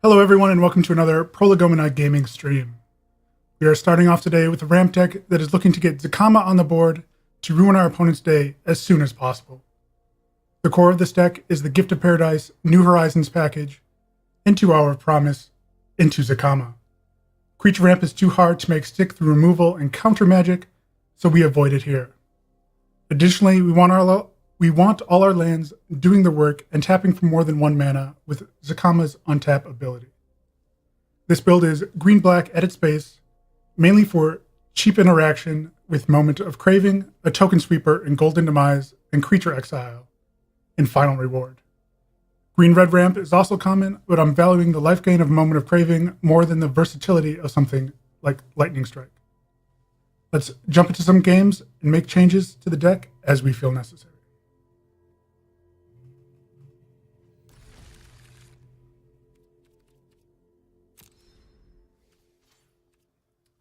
Hello everyone and welcome to another Prolegomena gaming stream. We are starting off today with a ramp deck that is looking to get Zacama on the board to ruin our opponent's day as soon as possible. The core of this deck is the Gift of Paradise New Horizons package, into Hour of Promise, into Zacama. Creature ramp is too hard to make stick through removal and counter magic, so we avoid it here. Additionally, we want all our lands doing the work and tapping for more than 1 mana with Zacama's untap ability. This build is green-black at its base, mainly for cheap interaction with Moment of Craving, a token sweeper in Golden Demise, and Creature Exile in Final Reward. Green-red ramp is also common, but I'm valuing the life gain of Moment of Craving more than the versatility of something like Lightning Strike. Let's jump into some games and make changes to the deck as we feel necessary.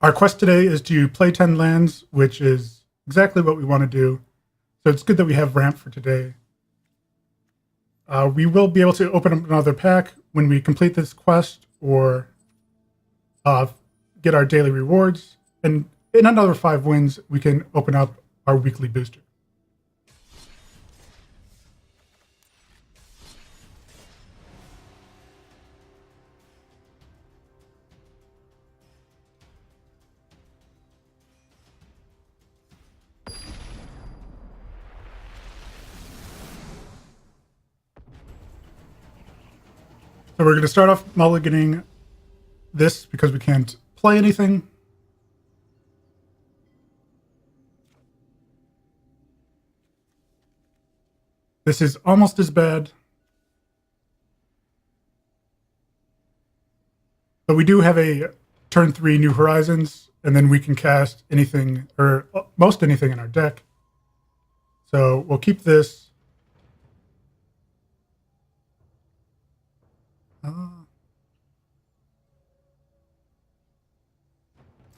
Our quest today is to play 10 lands, which is exactly what we want to do. So it's good that we have ramp for today. We will be able to open up another pack when we complete this quest or get our daily rewards. And in another 5 wins, we can open up our weekly booster. So we're going to start off mulliganing this because we can't play anything. This is almost as bad. But we do have a turn 3 New Horizons, and then we can cast anything, or most anything in our deck. So we'll keep this.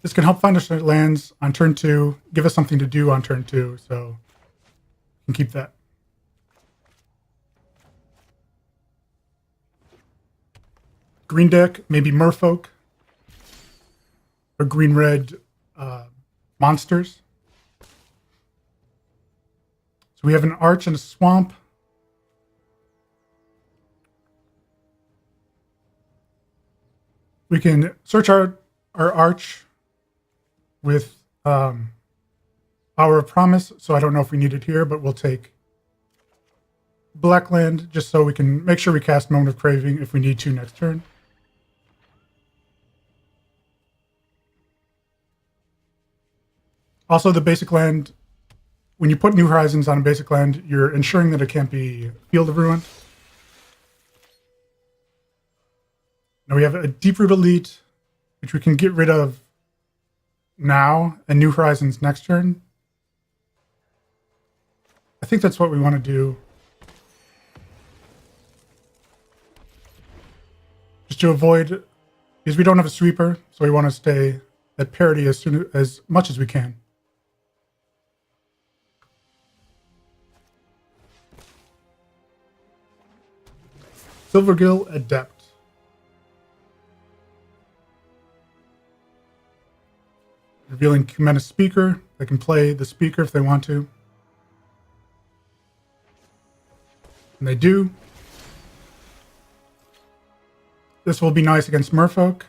This can help find us lands on turn 2, give us something to do on turn 2, so we can keep that. Green deck, maybe Merfolk, or green-red monsters. So we have an Arch and a Swamp. We can search our Arch with Hour of Promise, so I don't know if we need it here, but we'll take black land just so we can make sure we cast Moment of Craving if we need to next turn. Also, the basic land, when you put New Horizons on a basic land, you're ensuring that it can't be Field of Ruin. Now we have a Deep-Root Elite, which we can get rid of now, and New Horizons next turn. I think that's what we want to do. Just to avoid, because we don't have a sweeper, so we want to stay at parity as much as we can. Silvergill Adept. Revealing Commune Speaker. They can play the speaker if they want to. And they do. This will be nice against Merfolk.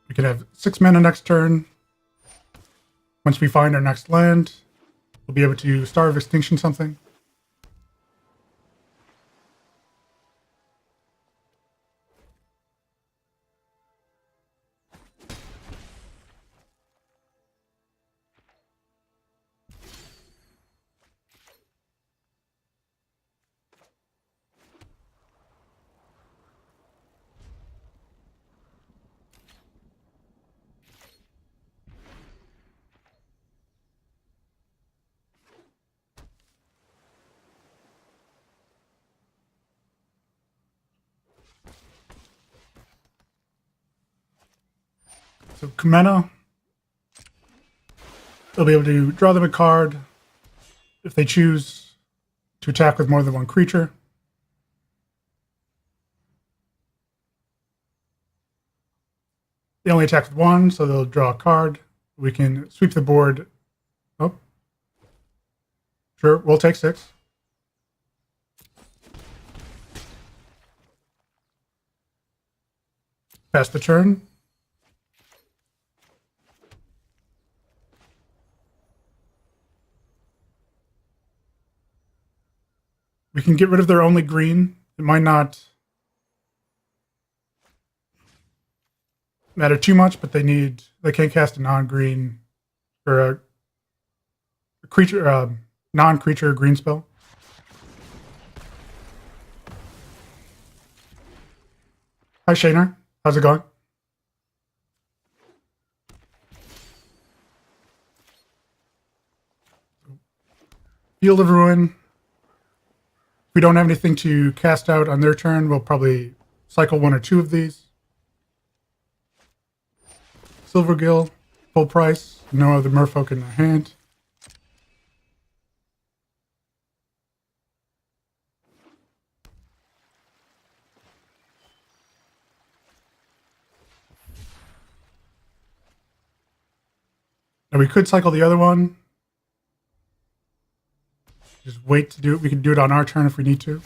We can have 6 mana next turn. Once we find our next land, we'll be able to Star of Extinction something. So Kumena, they'll be able to draw them a card if they choose to attack with more than one creature. They only attack with one, so they'll draw a card. We can sweep the board. Oh, sure, we'll take 6. Pass the turn. We can get rid of their only green. It might not matter too much, but they can't cast a non-green or a creature, non-creature green spell. Hi Shaner, how's it going? Field of Ruin. If we don't have anything to cast out on their turn, we'll probably cycle 1 or 2 of these. Silvergill, full price, no other merfolk in their hand. Now we could cycle the other one. Just wait to do it. We can do it on our turn if we need to.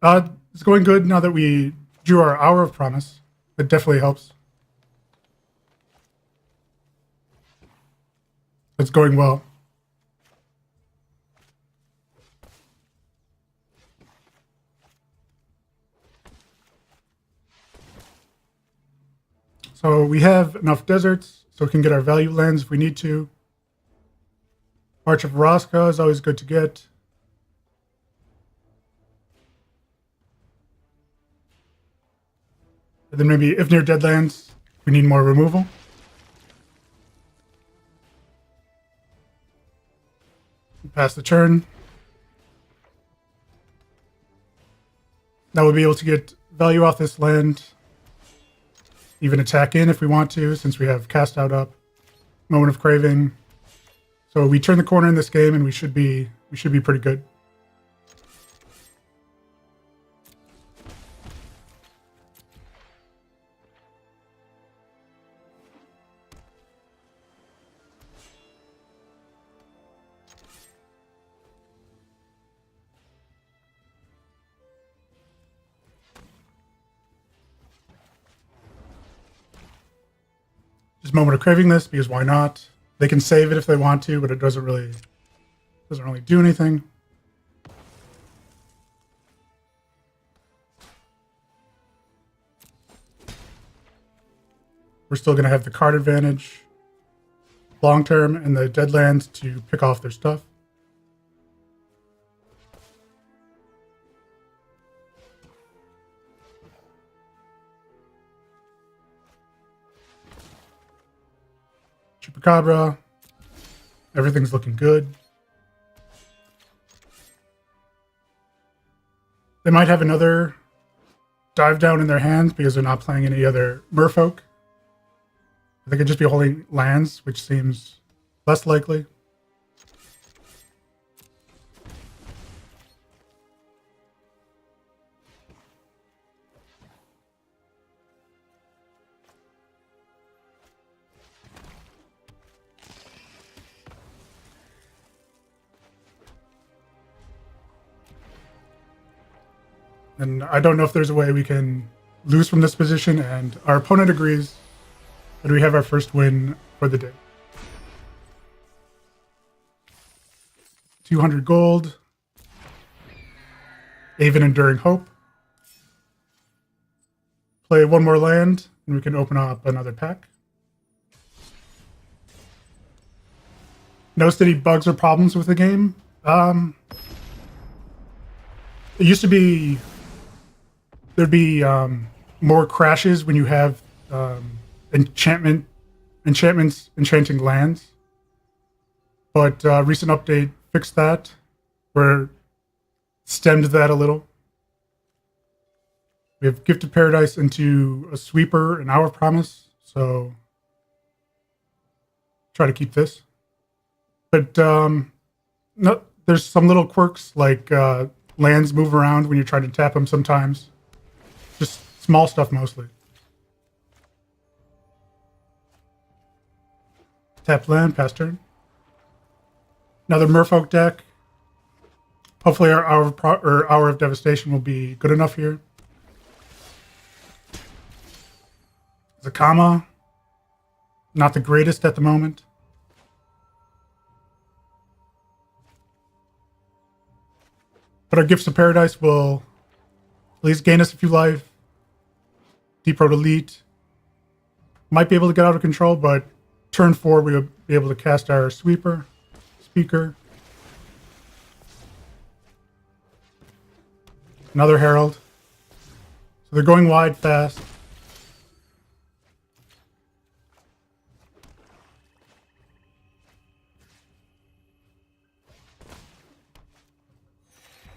It's going good now that we drew our Hour of Promise. It definitely helps. It's going well. So we have enough deserts, so we can get our value lands if we need to. Arch of Orazca is always good to get. And then maybe Ifnir Deadlands, we need more removal. Pass the turn. Now we'll be able to get value off this land. Even attack in if we want to, since we have Cast Out up. Moment of Craving. So we turn the corner in this game and we should be pretty good. Just Moment of Craving this because why not? They can save it if they want to, but it doesn't really do anything. We're still going to have the card advantage long term and the Deadlands to pick off their stuff. Chupacabra. Everything's looking good. They might have another dive down in their hands because they're not playing any other merfolk. They could just be holding lands, which seems less likely. And I don't know if there's a way we can lose from this position, and our opponent agrees, and we have our first win for the day. 200 gold. Aven Enduring Hope. Play one more land, and we can open up another pack. Notice any bugs or problems with the game? It used to be there'd be more crashes when you have enchantments enchanting lands, but recent update fixed that, or stemmed that a little. We have Gift of Paradise into a Sweeper, an Hour of Promise, so try to keep this. But no, there's some little quirks like lands move around when you try to tap them sometimes. Just small stuff mostly. Tap land, pass turn. Another Merfolk deck. Hopefully our Hour of Devastation will be good enough here. Zacama. Not the greatest at the moment. But our Gifts of Paradise will at least gain us a few life. Deep Road Elite. Might be able to get out of control, but turn 4 we'll be able to cast our Sweeper, Speaker. Another Herald. So they're going wide fast.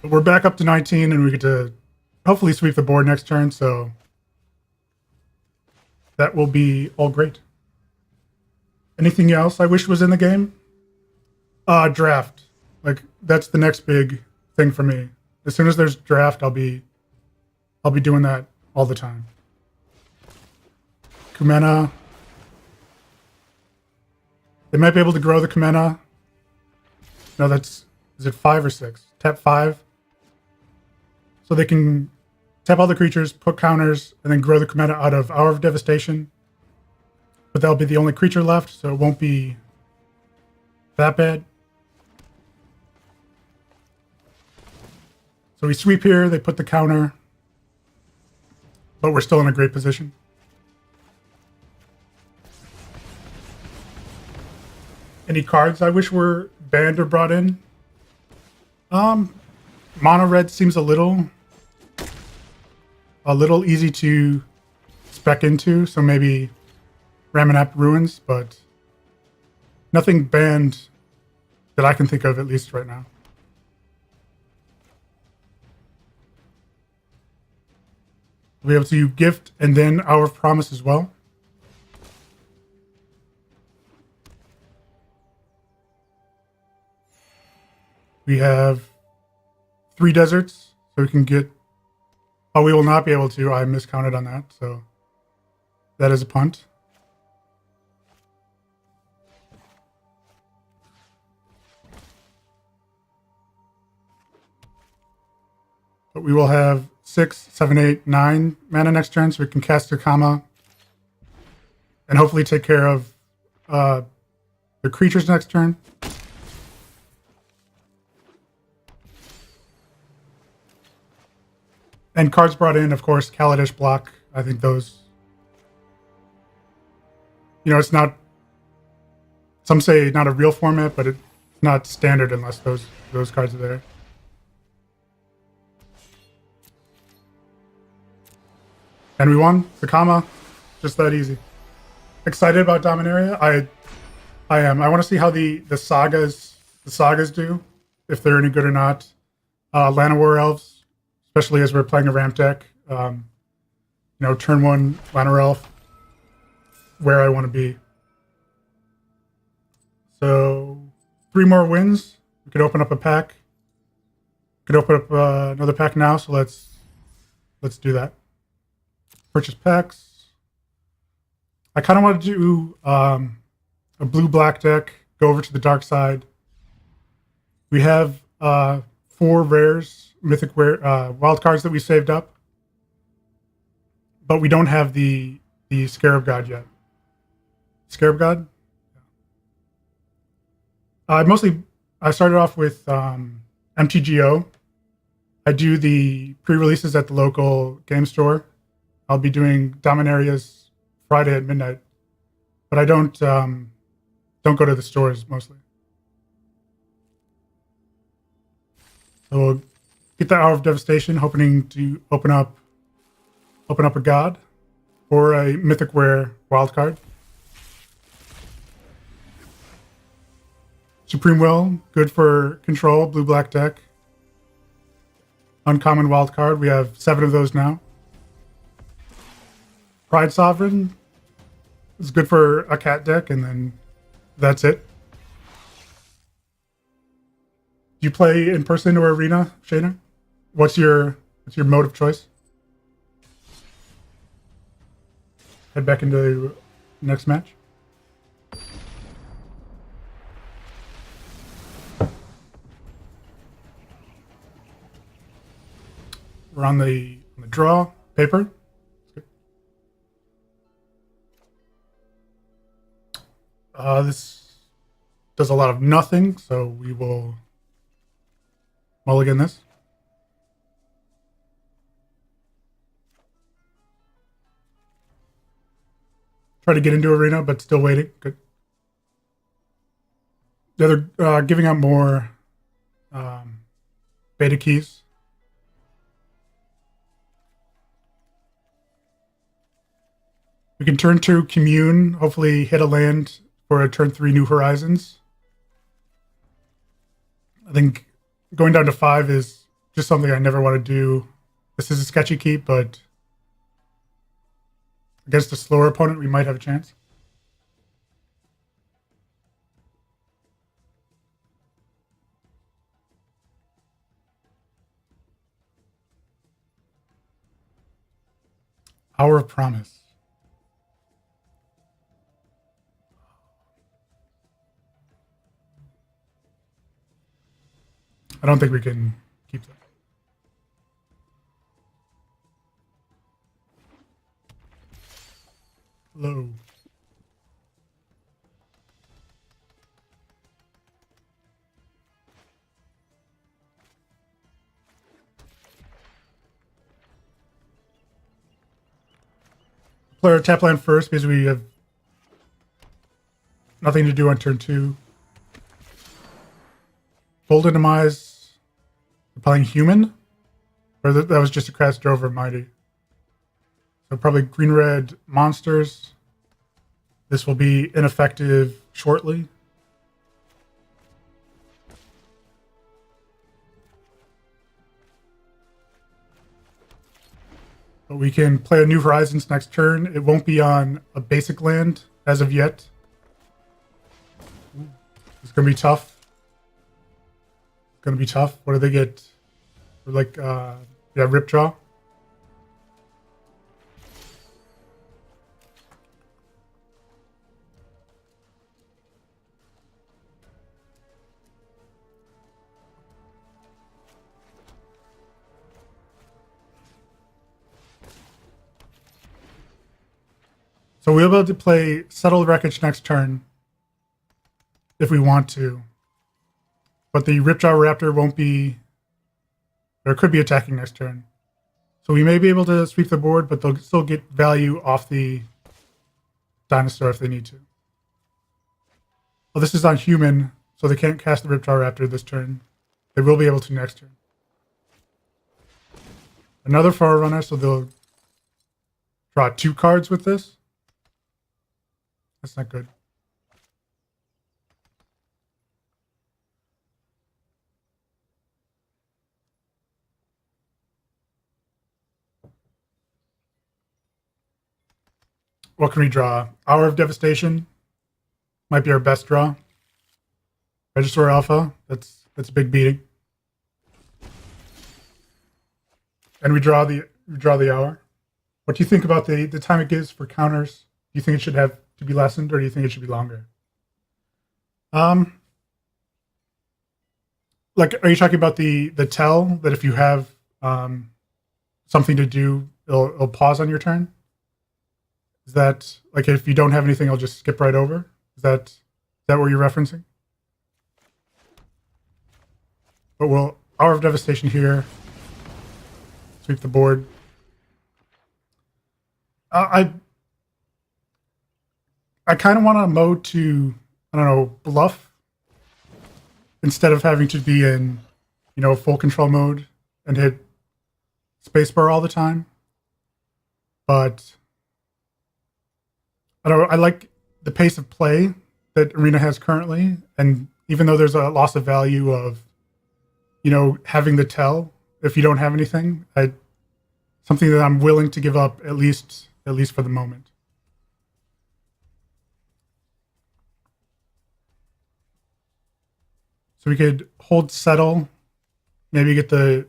But we're back up to 19 and we get to hopefully sweep the board next turn, so that will be all great. Anything else I wish was in the game? Draft. Like, that's the next big thing for me. As soon as there's draft, I'll be doing that all the time. Kumena. They might be able to grow the Kumena. No, is it 5 or 6? Tap 5. So they can tap all the creatures, put counters, and then grow the Kumena out of Hour of Devastation. But that'll be the only creature left, so it won't be that bad. So we sweep here, they put the counter, but we're still in a great position. Any cards I wish were banned or brought in? Mono red seems a little easy to spec into, so maybe Ramunap Ruins, but nothing banned that I can think of, at least right now. We'll be able to gift and then Hour of Promise as well. We have 3 deserts, so we can get... Oh, we will not be able to. I miscounted on that, so that is a punt. But we will have 6, 7, 8, 9 mana next turn, so we can cast Zacama and hopefully take care of the creatures next turn. And cards brought in, of course, Kaladesh block. I think those... You know, it's not... Some say not a real format, but it's not standard unless those cards are there. And we won. Zacama. Just that easy. Excited about Dominaria? I am. I want to see how the sagas do, if they're any good or not. Llanowar Elves, especially as we're playing a ramp deck. You know, turn 1 Llanowar Elf, where I want to be. So 3 more wins. We could open up a pack. We could open up another pack now. So let's do that. Purchase packs. I kind of want to do a blue-black deck, go over to the dark side. We have 4 rares, mythic wild cards that we saved up, but we don't have the Scarab God yet. Scarab God? I started off with MTGO. I do the pre-releases at the local game store. I'll be doing Dominaria's Friday at midnight, but I don't go to the stores mostly. So we'll get the Hour of Devastation, hoping to open up a god or a mythic rare wildcard. Supreme Will, good for control, blue-black deck. Uncommon wildcard, we have 7 of those now. Pride Sovereign is good for a cat deck, and then that's it. Do you play in person or arena, Shayna? What's your mode of choice? Head back into the next match. We're on the draw paper. This does a lot of nothing, so we will mulligan this. Try to get into arena, but still waiting. Good. The other giving out more beta keys. We can turn to Commune, hopefully hit a land for a turn 3 New Horizons. I think going down to 5 is just something I never want to do. This is a sketchy keep, but against a slower opponent, we might have a chance. Hour of Promise. I don't think we can keep that. Low. Play our tap land first because we have nothing to do on turn 2. Golden Demise. We're playing Human? Or that was just a Crash Drover Mighty. So probably green-red monsters. This will be ineffective shortly. But we can play a New Horizons next turn. It won't be on a basic land as of yet. It's going to be tough. It's going to be tough. What do they get? For like, yeah, Rip Draw. So we'll be able to play Settle the Wreckage next turn if we want to. But the Ripjaw Raptor won't be, or could be attacking next turn. So we may be able to sweep the board, but they'll still get value off the Dinosaur if they need to. Well, this is on Human, so they can't cast the Ripjaw Raptor this turn. They will be able to next turn. Another Forerunner, so they'll draw 2 cards with this. That's not good. What can we draw? Hour of Devastation might be our best draw. Register Alpha, that's a big beating. And we draw the hour. What do you think about the time it gives for counters? Do you think it should have to be lessened, or do you think it should be longer? Like, are you talking about the tell that if you have something to do, it'll pause on your turn? Is that like if you don't have anything, it'll just skip right over? Is that what you're referencing? But we'll Hour of Devastation here. Sweep the board. I kind of want a mode to, I don't know, bluff instead of having to be in, full control mode and hit spacebar all the time. But I don't know, I like the pace of play that Arena has currently, and even though there's a loss of value of, having the tell if you don't have anything, something that I'm willing to give up at least at least for the moment. So we could hold Settle, maybe get the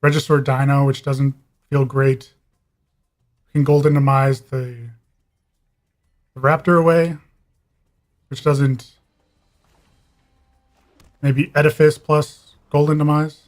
Regisaur Dino, which doesn't feel great. We can Golden Demise the Raptor away, which doesn't. Maybe Edifice plus Golden Demise.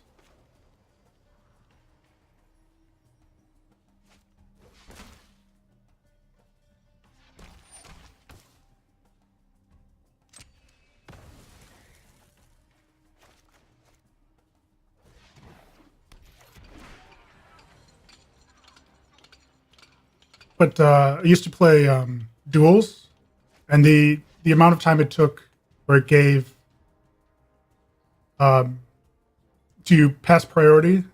But I used to play duels, and the amount of time it took, or it gave, to pass priority,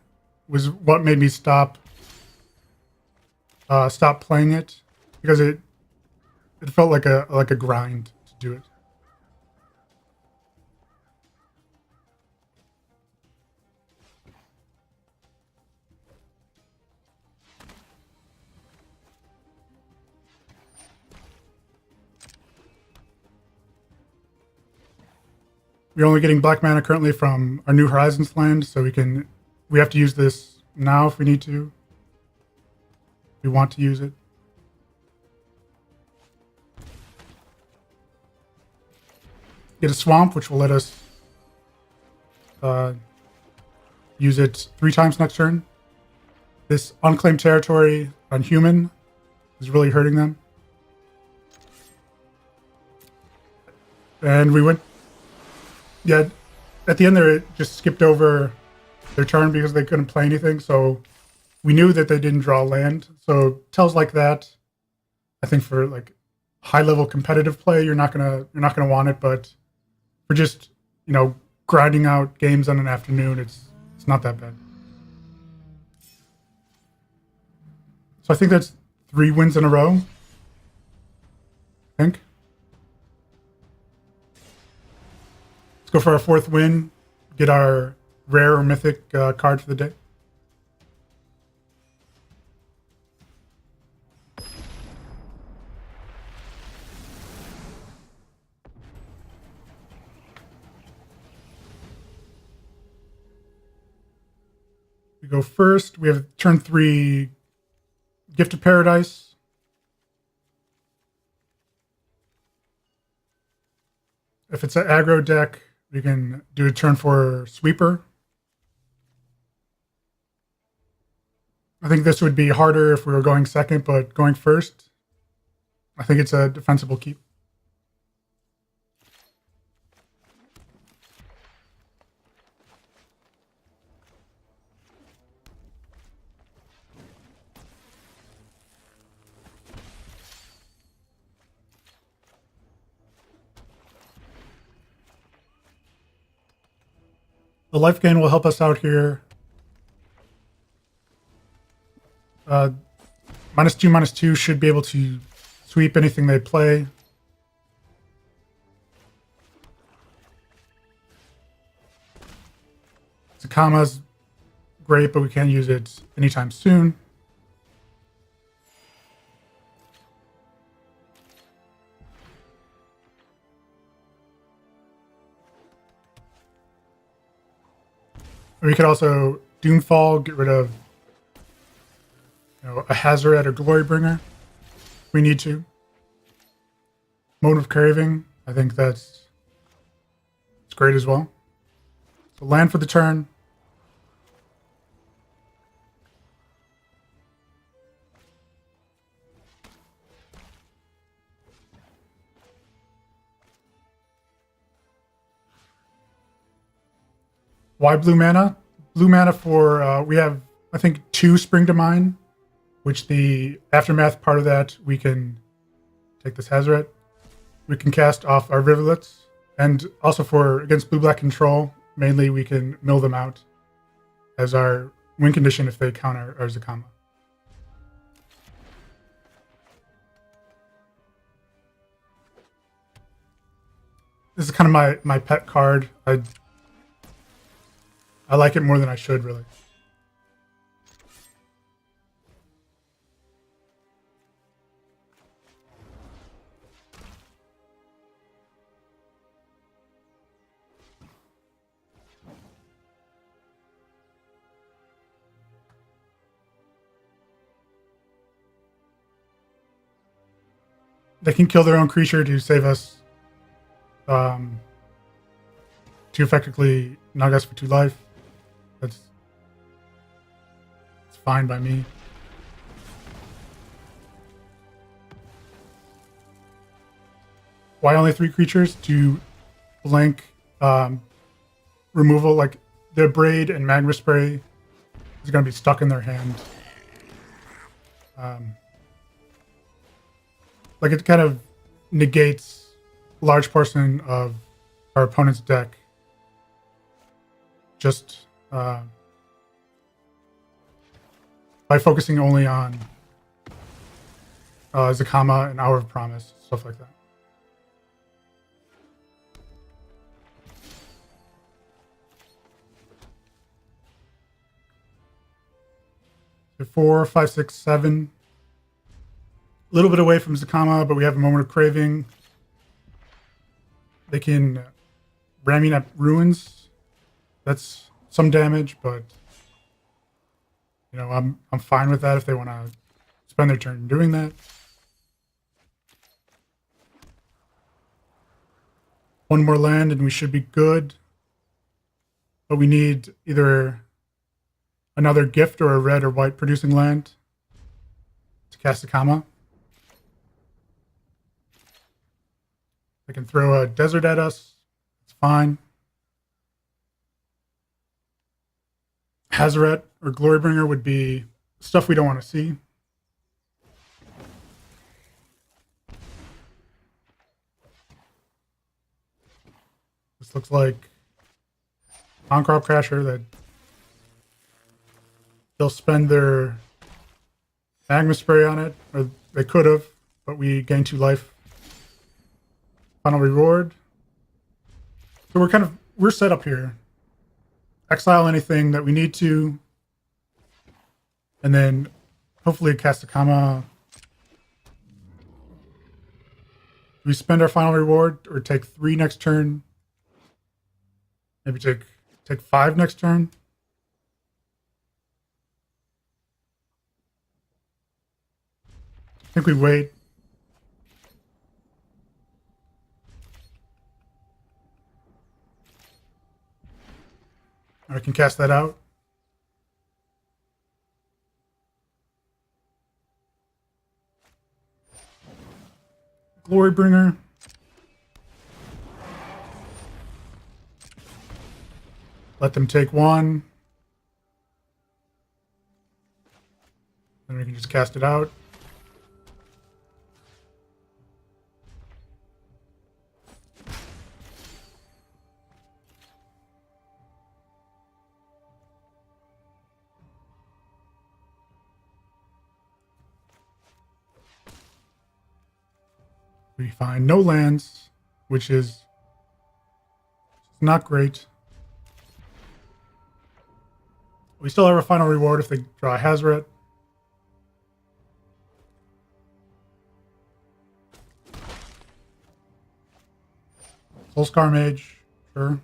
was what made me stop playing it, because it felt like a grind to do it. We're only getting black mana currently from our New Horizons land, so we have to use this now if we need to. We want to use it. Get a swamp, which will let us use it 3 times next turn. This unclaimed territory on human is really hurting them. And we went. Yeah, at the end there, it just skipped over their turn because they couldn't play anything. So we knew that they didn't draw land. So tells like that, I think for like high level competitive play, you're not gonna want it. But for just grinding out games on an afternoon, it's not that bad. So I think that's 3 wins in a row. I think. Let's go for our 4th win. Get our rare or mythic card for the day. We go first. We have turn 3 Gift of Paradise. If it's an aggro deck, we can do a turn 4 Sweeper. I think this would be harder if we were going second, but going first, I think it's a defensible keep. The life gain will help us out here. -2/-2 should be able to sweep anything they play. Zacama's great, but we can't use it anytime soon. We could also Doomfall, get rid of a Hazoret or Glorybringer if we need to. Moment of Craving, I think it's great as well. So land for the turn. Why blue mana? Blue mana for, we have, I think, 2 Spring to Mine, which the aftermath part of that, we can take this Hazoret. We can cast off our Rivulets. And also for, against blue-black control, mainly we can mill them out as our win condition if they counter our Zacama. This is kind of my pet card. I like it more than I should, really. they can kill their own creature to save us, to effectively knock us for 2 life. It's fine by me. Why only 3 creatures? To blank removal, like the Braid and Magma Spray is going to be stuck in their hand. Like it kind of negates a large portion of our opponent's deck just by focusing only on Zacama and Hour of Promise, stuff like that. So 4, 5, 6, 7. A little bit away from Zacama, but we have a Moment of Craving. They can Ramunap Ruins. That's some damage, but you know, I'm fine with that if they want to spend their turn doing that. One more land and we should be good. But we need either another gift or a red or white producing land to cast Zacama. They can throw a desert at us. It's fine. Hazoret or Glorybringer would be stuff we don't want to see. This looks like on-crop crasher that they'll spend their magma spray on it, or they could have, but we gain 2 life. Final reward. So we're set up here. Exile anything that we need to, and then hopefully cast Zacama. Do we spend our final reward or take 3 next turn? Maybe take 5 next turn. I think we wait. I can cast that out. Glorybringer. Let them take 1. Then we can just cast it out. We find no lands, which is not great. We still have a final reward if they draw a Hazoret. Soulscar Mage, sure.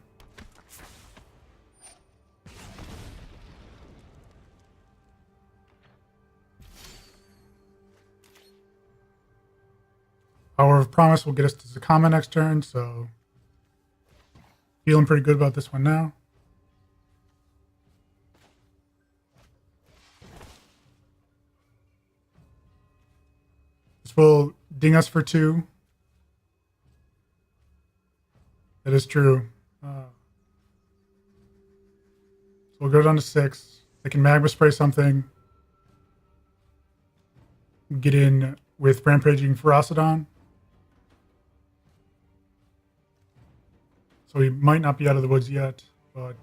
Hour of Promise will get us to Zacama next turn, so feeling pretty good about this one now. This will ding us for 2. That is true. So we'll go down to 6. They can Magma Spray something. Get in with Rampaging Ferocidon. So we might not be out of the woods yet, but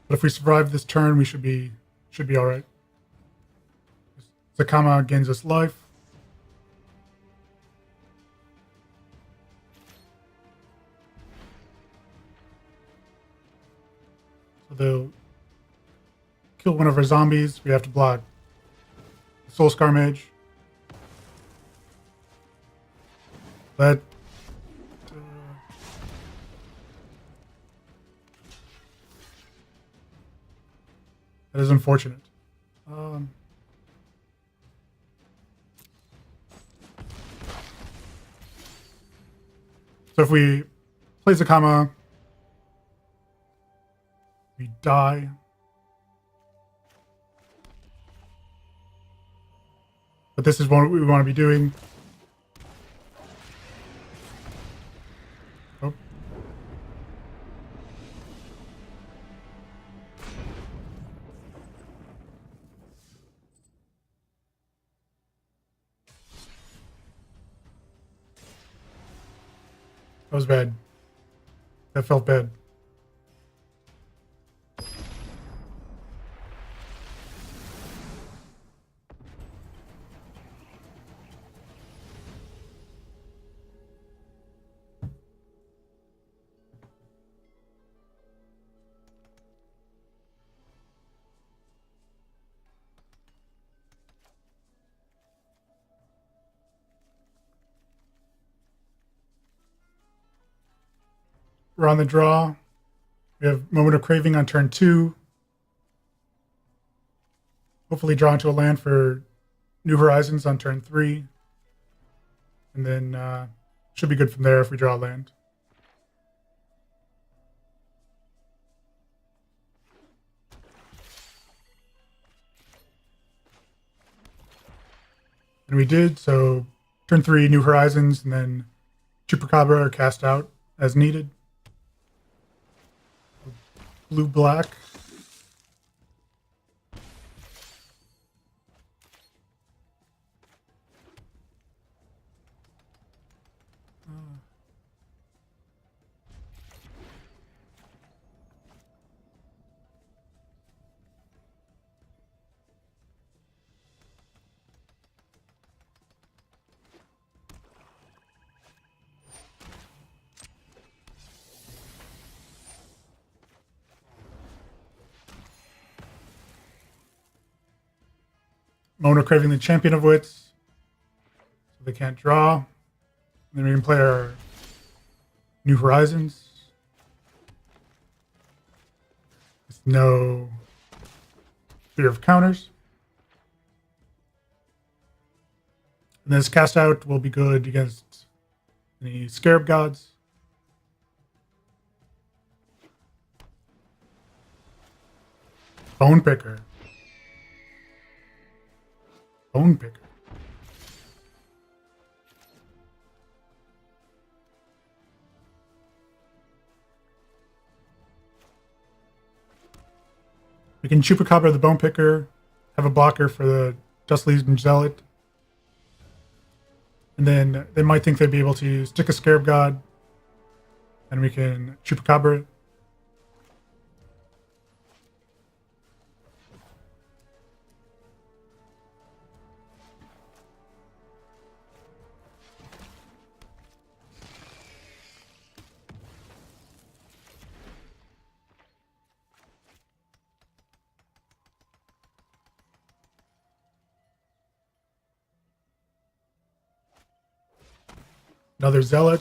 if we survive this turn, we should be all right. Zacama gains us life. So they'll kill one of our zombies. We have to block the Soulscar Mage. That that is unfortunate. So if we play Zacama, we die. But this is what we want to be doing. Oh. That was bad. That felt bad. We're on the draw. We have Moment of Craving on turn 2. Hopefully draw into a land for New Horizons on turn 3. And then should be good from there if we draw a land. And we did, so turn 3, New Horizons, and then Chupacabra are cast out as needed. Blue-black. Moment of Craving, the Champion of Wits. So they can't draw. And then we can play our New Horizons. With no fear of counters. And this cast out will be good against any Scarab Gods. Bone Picker. Bone Picker. We can Chupacabra the Bone Picker, have a blocker for the Dustleaves and Zealot. And then they might think they'd be able to stick a Scarab God, and we can Chupacabra it. Another Zealot.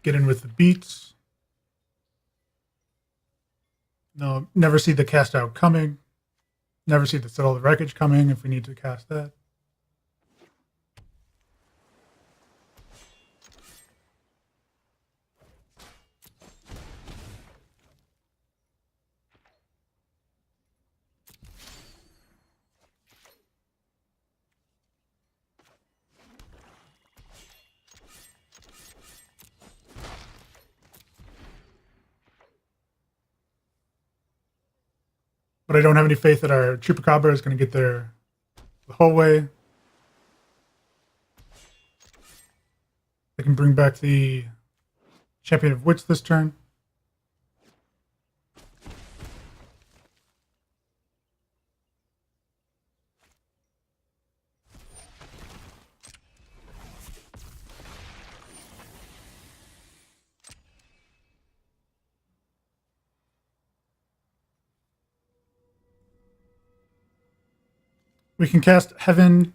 Get in with the beats. No, never see the cast out coming. Never see the Settle the Wreckage coming if we need to cast that. But I don't have any faith that our Chupacabra is going to get there the whole way. They can bring back the Champion of Wits this turn. We can cast Heaven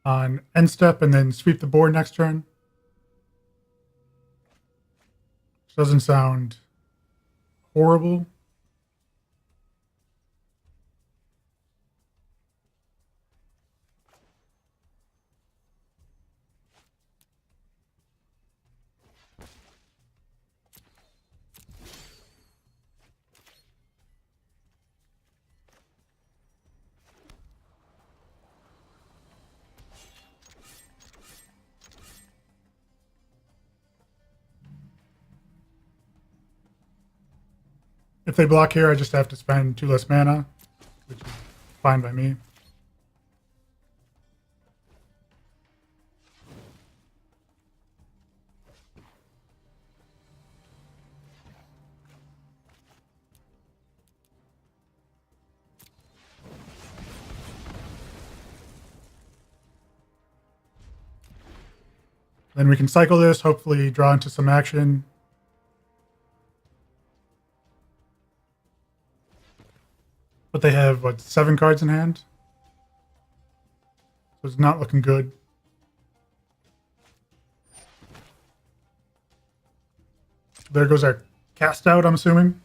on end step and then sweep the board next turn. Which doesn't sound horrible. If they block here, I just have to spend 2 less mana, which is fine by me. Then we can cycle this, hopefully draw into some action. But they have, what, 7 cards in hand? So it's not looking good. There goes our cast out, I'm assuming.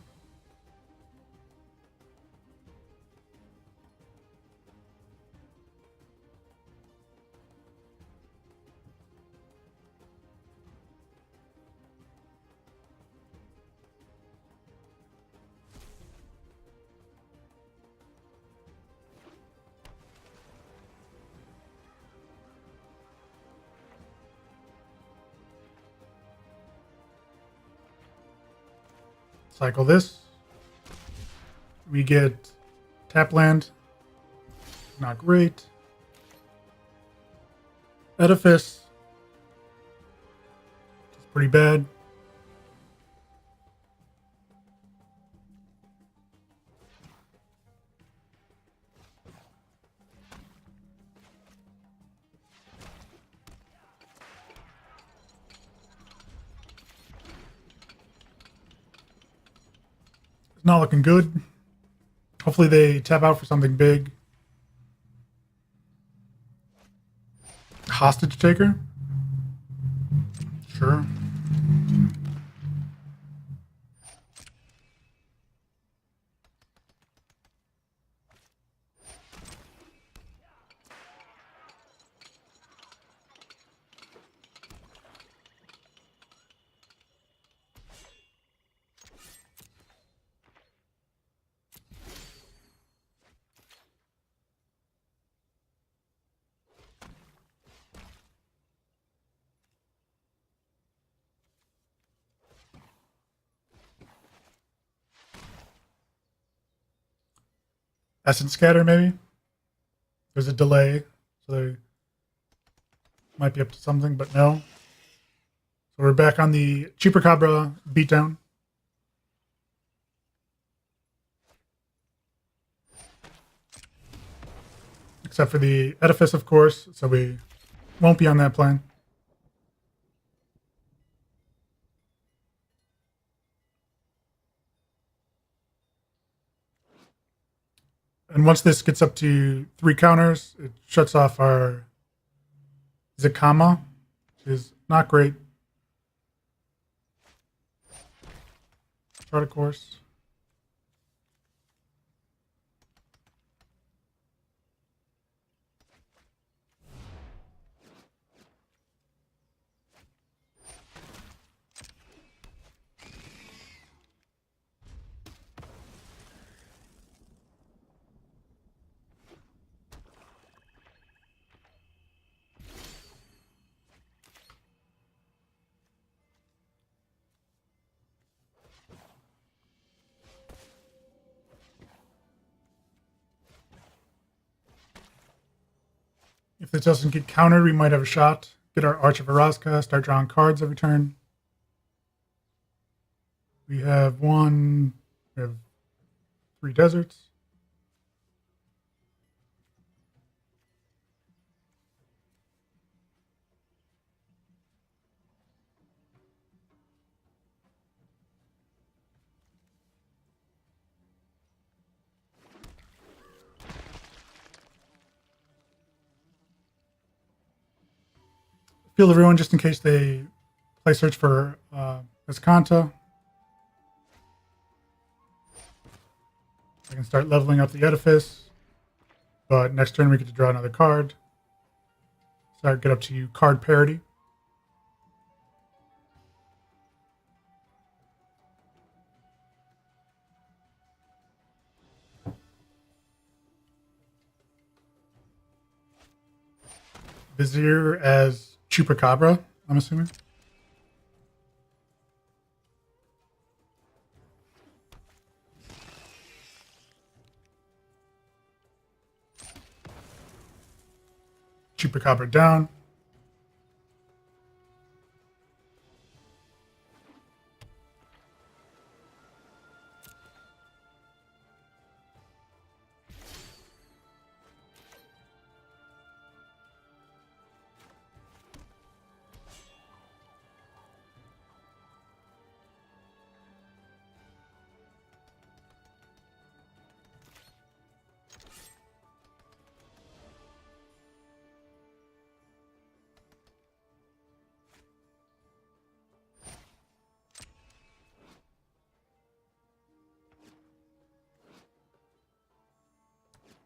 Cycle this. We get tap land. Not great. Edifice. It's pretty bad. Not looking good. Hopefully they tap out for something big. Hostage taker? Sure. Essence Scatter, maybe? There's a delay, so they might be up to something, but no. So we're back on the Chupacabra beatdown. Except for the Edifice, of course, so we won't be on that plan. And once this gets up to 3 counters, it shuts off our Zacama, which is not great. Chart, of course. If this doesn't get countered, we might have a shot. Get our Arch of Orazca, start drawing cards every turn. We have we have 3 deserts. Field of Ruin just in case they play search for Escanta. I can start leveling up the edifice, but next turn we get to draw another card. So I get up to card parity. Vizier as Chupacabra, I'm assuming. Chupacabra down.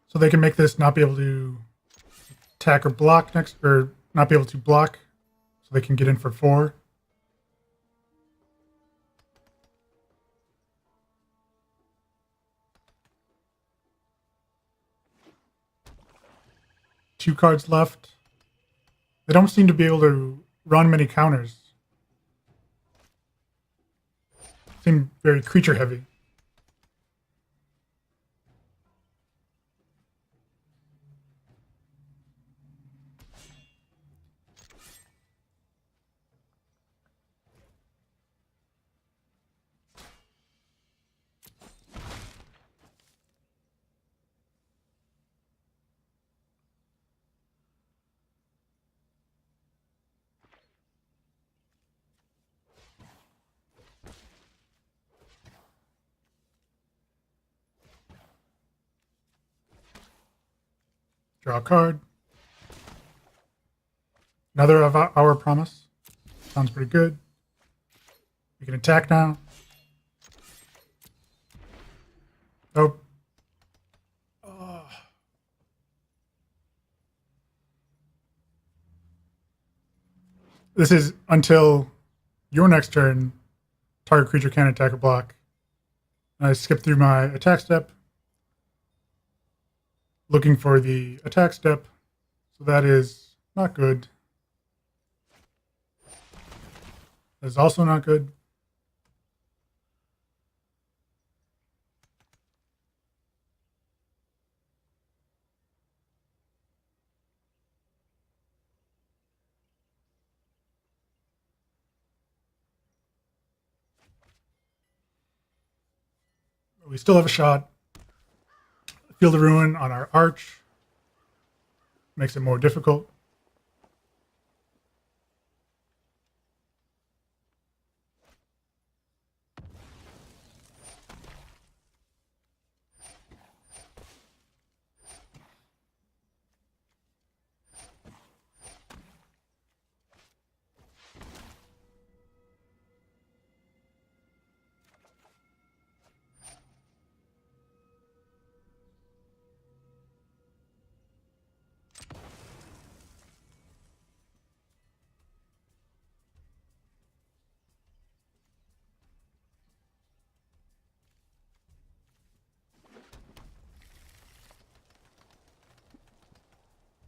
So they can make this not be able to attack or block next, or not be able to block, so they can get in for 4. Two cards left. They don't seem to be able to run many counters. Seem very creature heavy. Draw a card. Another of our promise. Sounds pretty good. We can attack now. Nope. This is until your next turn. Target creature can attack or block. I skip through my attack step, looking for the attack step. So that is not good. That is also not good. We still have a shot. Field of Ruin on our Arch makes it more difficult.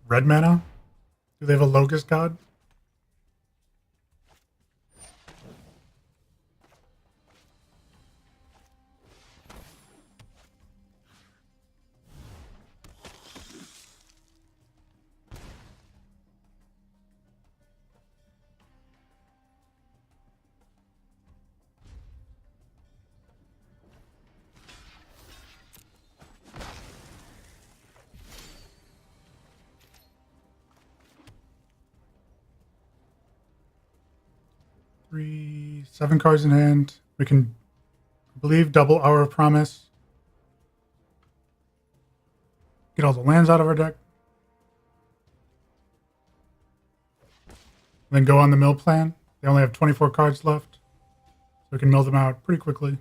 Red mana? Do they have a Locust God? 3, 7 cards in hand. We can, I believe, double Hour of Promise. Get all the lands out of our deck. Then go on the mill plan. They only have 24 cards left, so we can mill them out pretty quickly.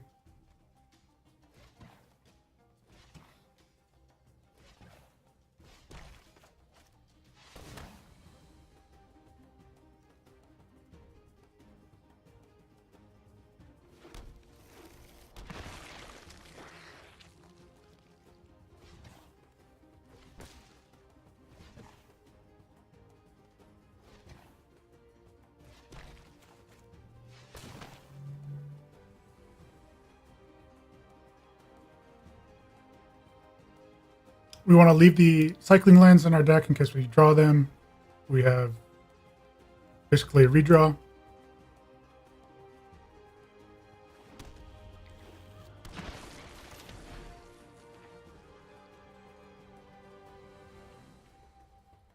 We want to leave the cycling lands in our deck in case we draw them. We have basically a redraw.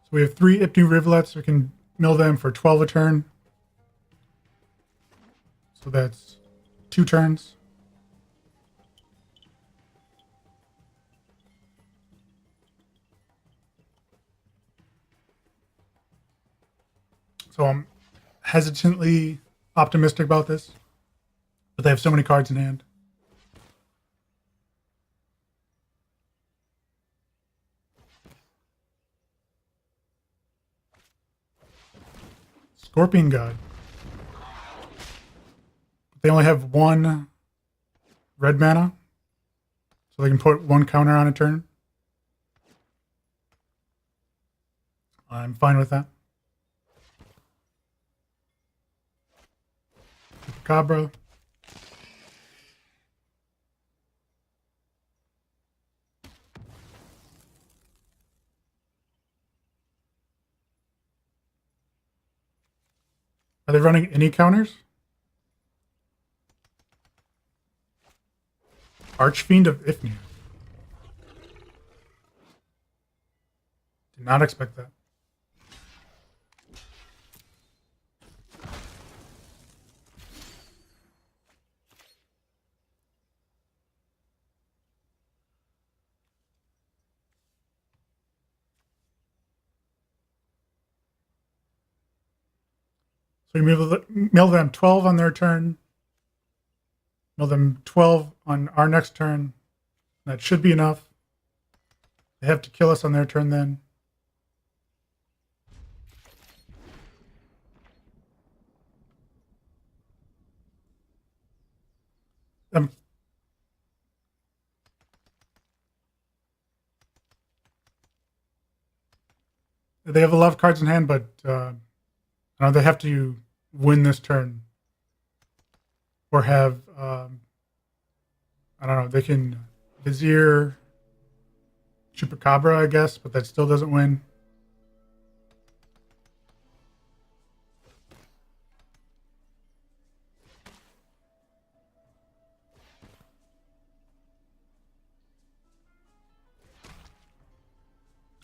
So we have 3 Ipnu Rivulets. We can mill them for 12 a turn. So that's 2 turns. So I'm hesitantly optimistic about this, but they have so many cards in hand. Scorpion God. They only have 1 red mana, so they can put 1 counter on a turn. I'm fine with that. Chupacabra. Are they running any counters? Archfiend of Ifnir. Did not expect that. So we mill them 12 on their turn. Mill them 12 on our next turn. That should be enough. They have to kill us on their turn then. They have a lot of cards in hand, but they have to win this turn. Or have, I don't know, they can Vizier Chupacabra, I guess, but that still doesn't win.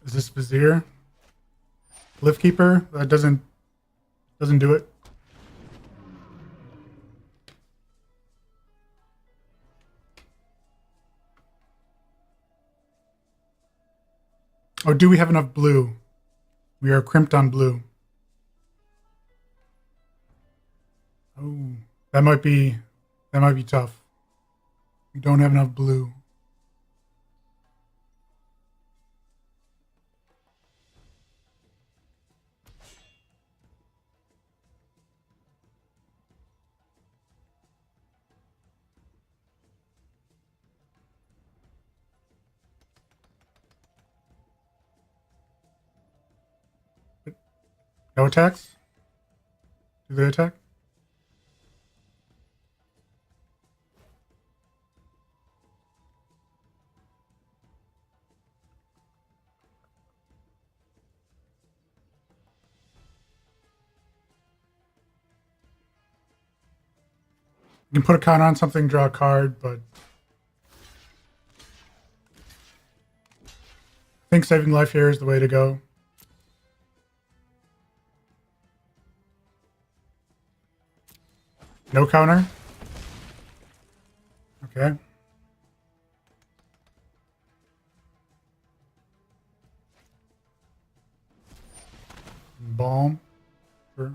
Is this Vizier? Liftkeeper? That doesn't do it. Oh, do we have enough blue? We are crimped on blue. Oh, that might be tough. We don't have enough blue. No attacks? Do they attack? You can put a counter on something, draw a card, but I think saving life here is the way to go. No counter? Okay. Balm. Sure.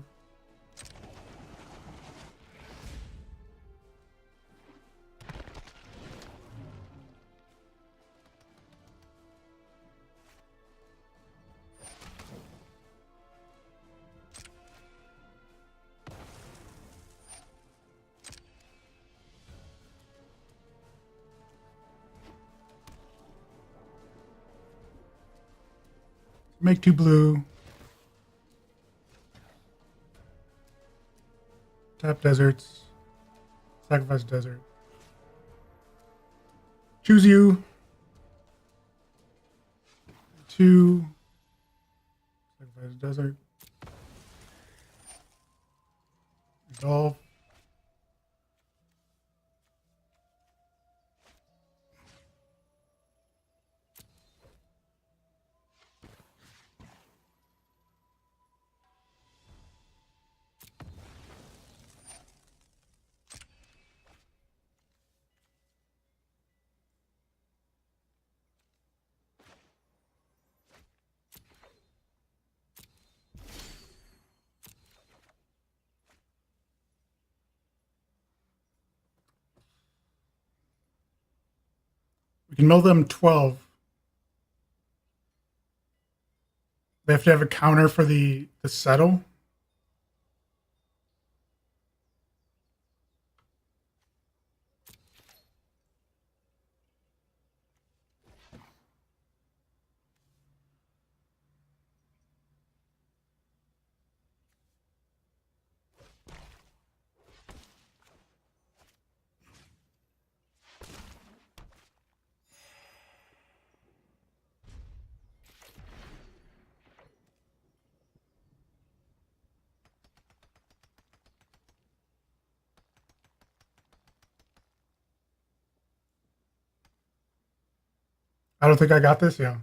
Make 2 blue. Tap deserts. Sacrifice desert. Choose you. 2. Sacrifice desert. Resolve. We can mill them 12. They have to have a counter for the settle. I don't think I got this, yeah.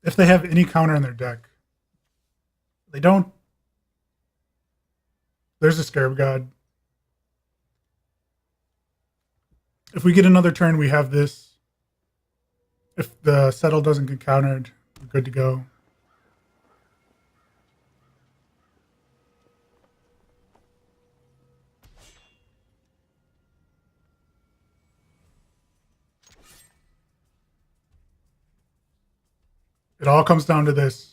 If they have any counter in their deck. They don't. There's a Scarab God. If we get another turn, we have this. If the settle doesn't get countered, we're good to go. It all comes down to this.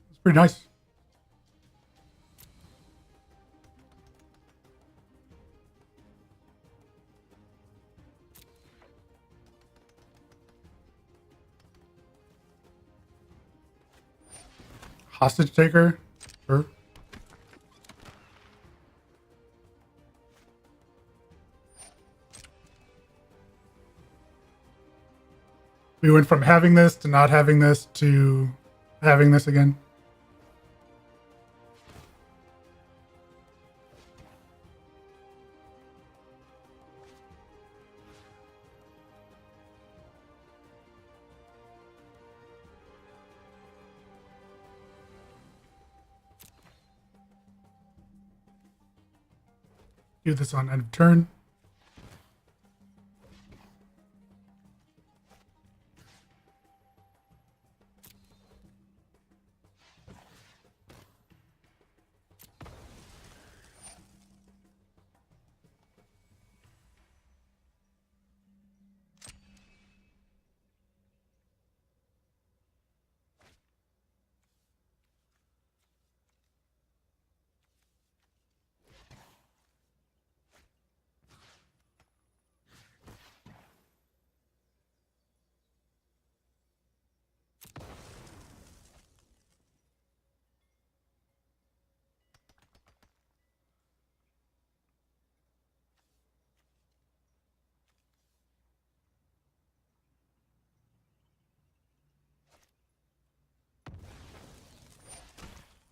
It's pretty nice. Hostage taker. Sure. We went from having this to not having this to having this again. Do this on end of turn.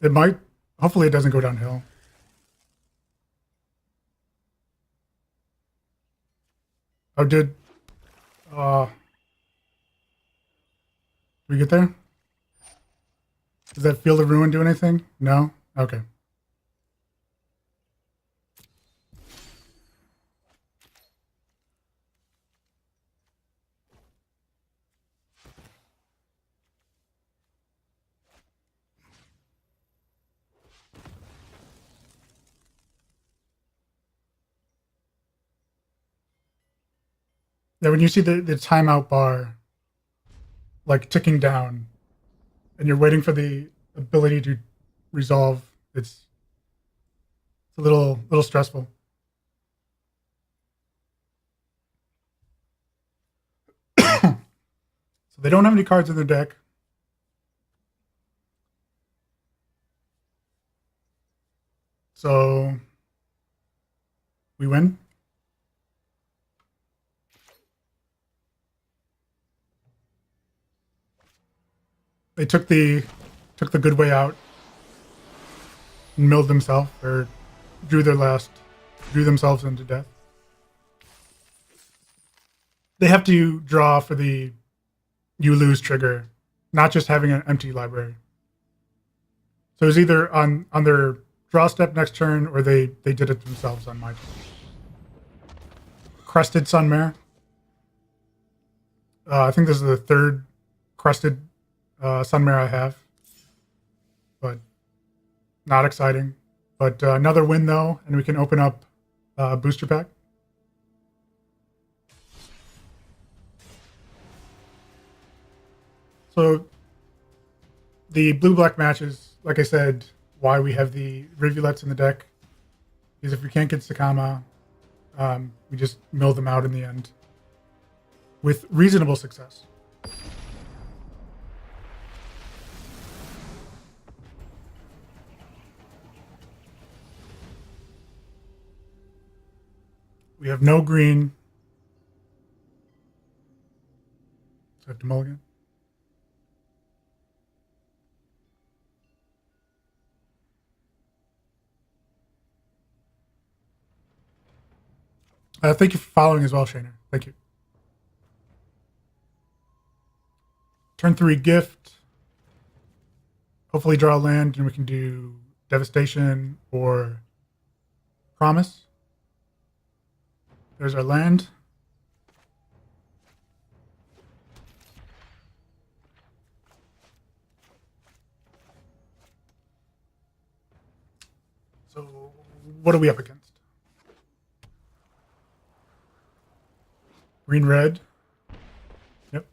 It might. Hopefully it doesn't go downhill. Oh, did we get there? Does that Field of Ruin do anything? No? Okay. Yeah, when you see the timeout bar like ticking down and you're waiting for the ability to resolve, it's a little stressful. So they don't have any cards in their deck. So we win. They took the good way out and milled themselves, or drew themselves into death. They have to draw for the you lose trigger, not just having an empty library. So it was either on their draw step next turn, or they did it themselves on my turn. Crested Sunmare. I think this is the third Crested Sunmare I have, but not exciting. But another win though, and we can open up booster pack. So the blue-black matches, like I said, why we have the Rivulets in the deck is if we can't get Zacama, we just mill them out in the end with reasonable success. We have no green, so I have to mulligan. Thank you for following as well, Shaner. Thank you. Turn 3 gift. Hopefully draw a land, and we can do Devastation or Promise. There's our land. So what are we up against? Green, red. Yep.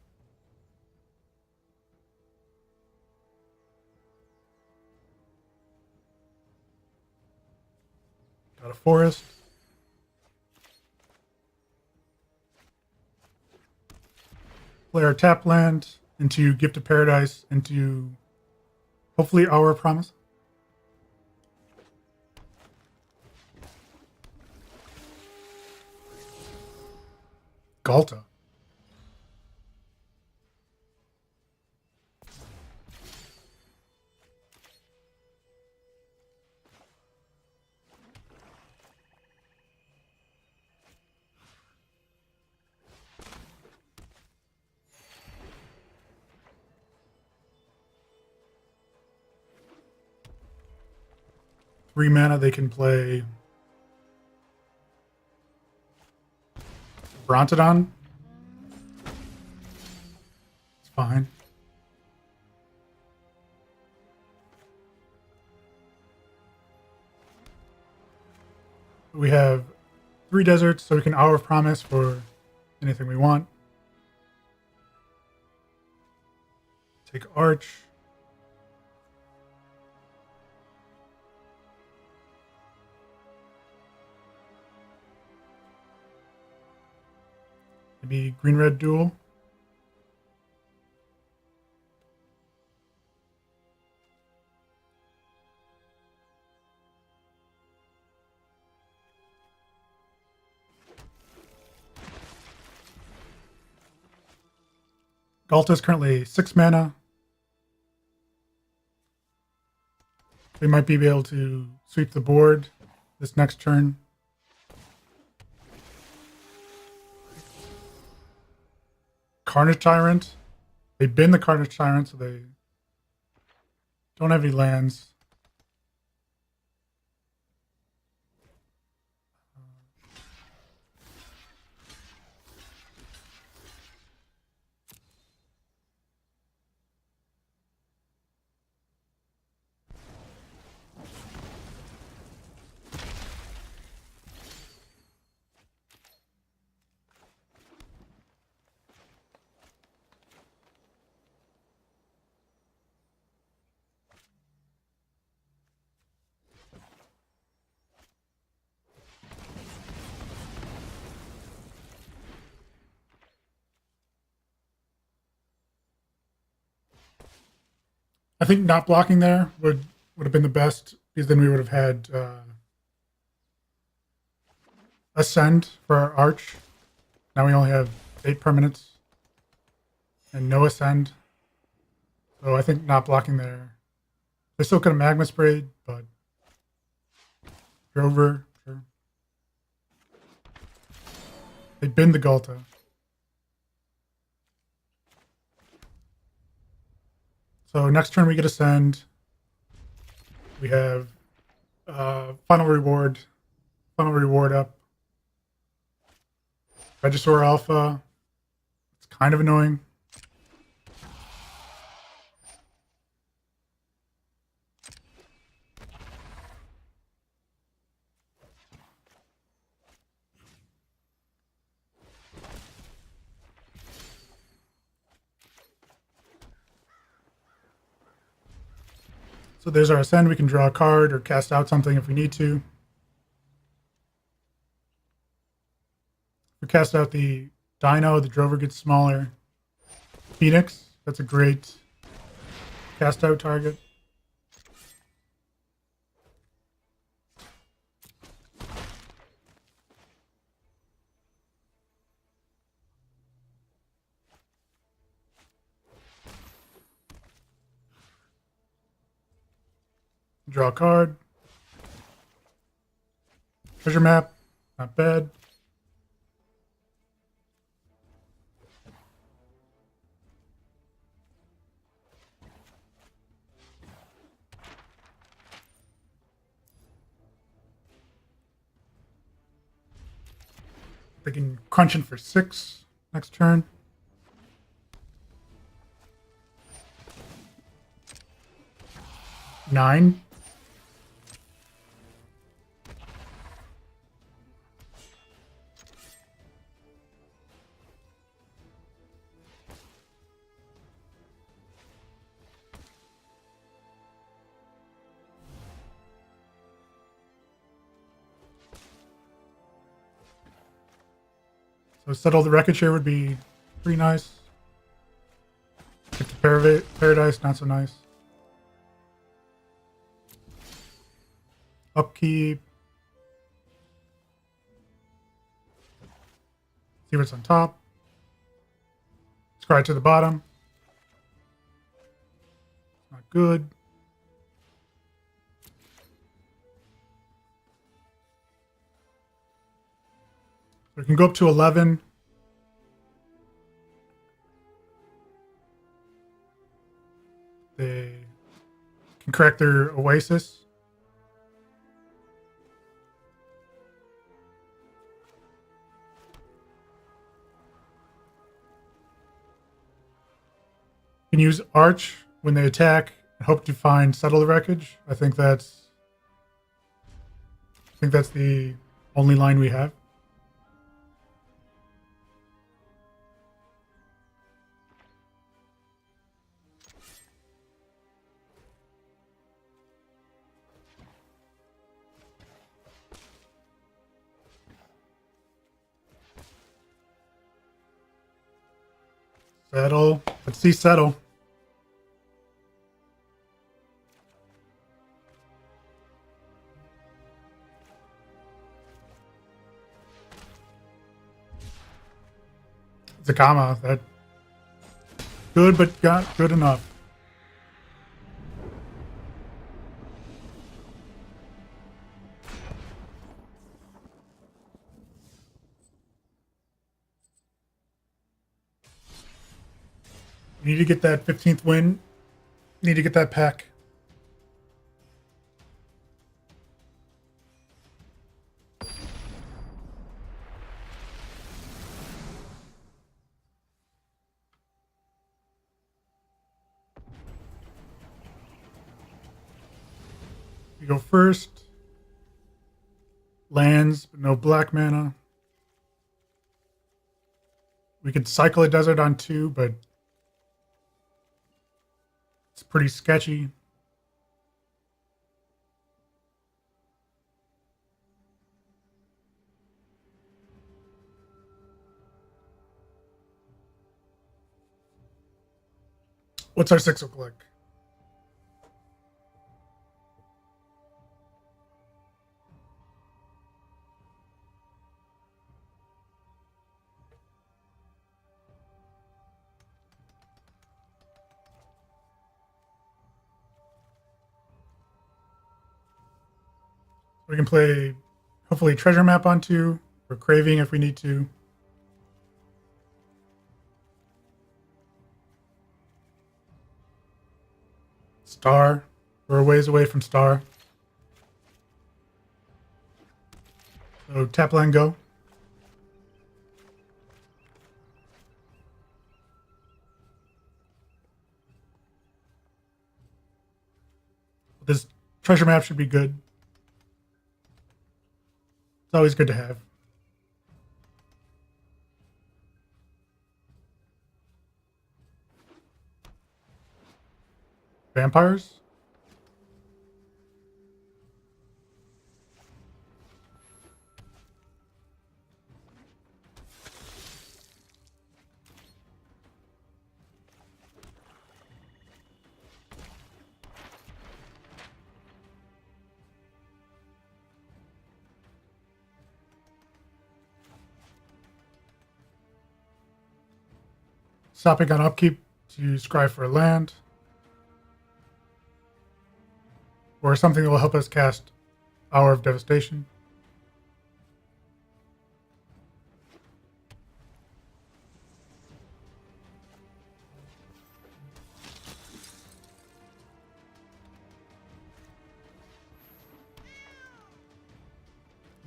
Got a forest. Play our tap land into Gift of Paradise, into hopefully our Promise. Galta. 3 mana, they can play Brontodon. It's fine. We have 3 deserts, so we can Hour of Promise for anything we want. Take Arch. Maybe green-red duel. Galta is currently 6 mana. They might be able to sweep the board this next turn. Carnage Tyrant. They bin the Carnage Tyrant, so they don't have any lands. I think not blocking there would have been the best, because then we would have had Ascend for our Arch. Now we only have 8 permanents and no Ascend. So I think not blocking there. They still could have Magma Sprayed, but Drover, sure. They bin the Gulta. So next turn we get Ascend. We have Final Reward up. Regisaur Alpha. It's kind of annoying. So there's our Ascend. We can draw a card or cast out something if we need to. If we cast out the Dino, the Drover gets smaller. Phoenix, that's a great cast out target. Draw a card. Treasure map, not bad. They can crunch in for 6 next turn. Nine. So Settle the Wreckage here would be pretty nice. Get the Paradise, not so nice. Upkeep. See what's on top. Scry to the bottom. Not good. We can go up to 11. They can correct their Oasis. Can use Arch when they attack and hope to find Settle the Wreckage. I think that's the only line we have. Settle. Let's see Settle. Zacama, that good, but not good enough. We need to get that 15th win. Need to get that pack. We go first. Lands, but no black mana. We could cycle a desert on 2, but it's pretty sketchy. What's our 6 click? We can play, hopefully, Treasure Map on 2, or Craving if we need to. Star. We're a ways away from Star. So tap land go. This treasure map should be good. It's always good to have. Vampires? Stopping on upkeep to scry for a land. Or something that will help us cast Hour of Devastation.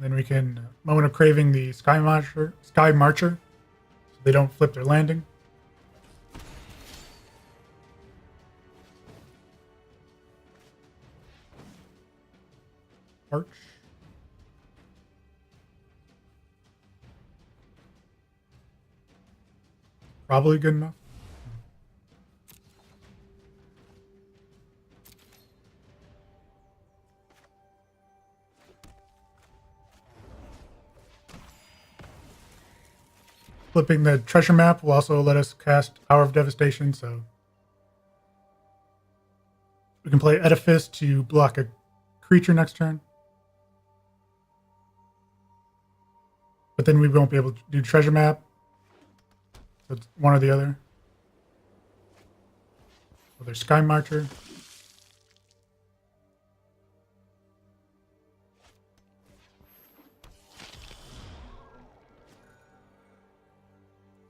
Then we can Moment of Craving the Sky Marcher, so they don't flip their landing. Arch. Probably good enough. Flipping the treasure map will also let us cast Hour of Devastation, so we can play Edifice to block a creature next turn. But then we won't be able to do treasure map. So it's one or the other. So there's Sky Marcher.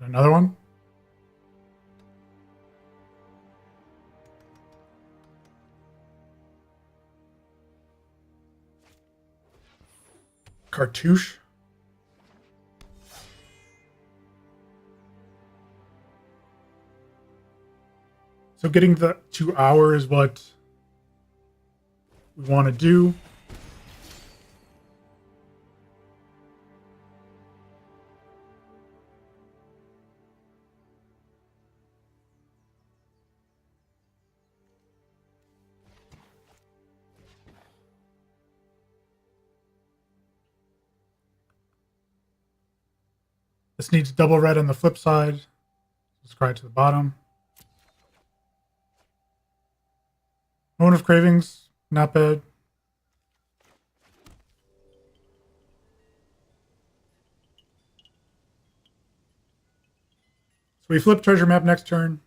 Another one. Cartouche. So getting the 2 hour is what we want to do. This needs double red on the flip side. Scry to the bottom. Moment of Cravings, not bad. So we flip treasure map next turn.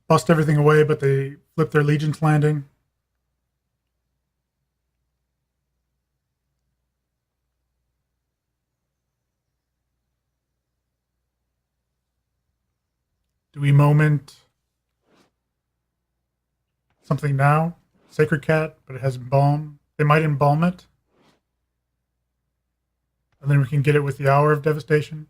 Bust everything away, but they flip their Legion's Landing. Do we moment something now? Sacred Cat, but it has Embalm. They might embalm it. And then we can get it with the Hour of Devastation.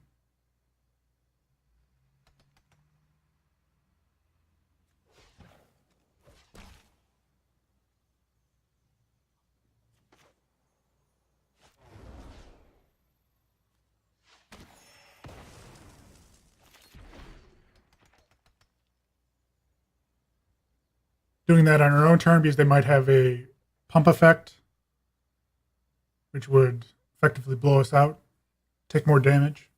Doing that on our own turn because they might have a pump effect, which would effectively blow us out, take more damage.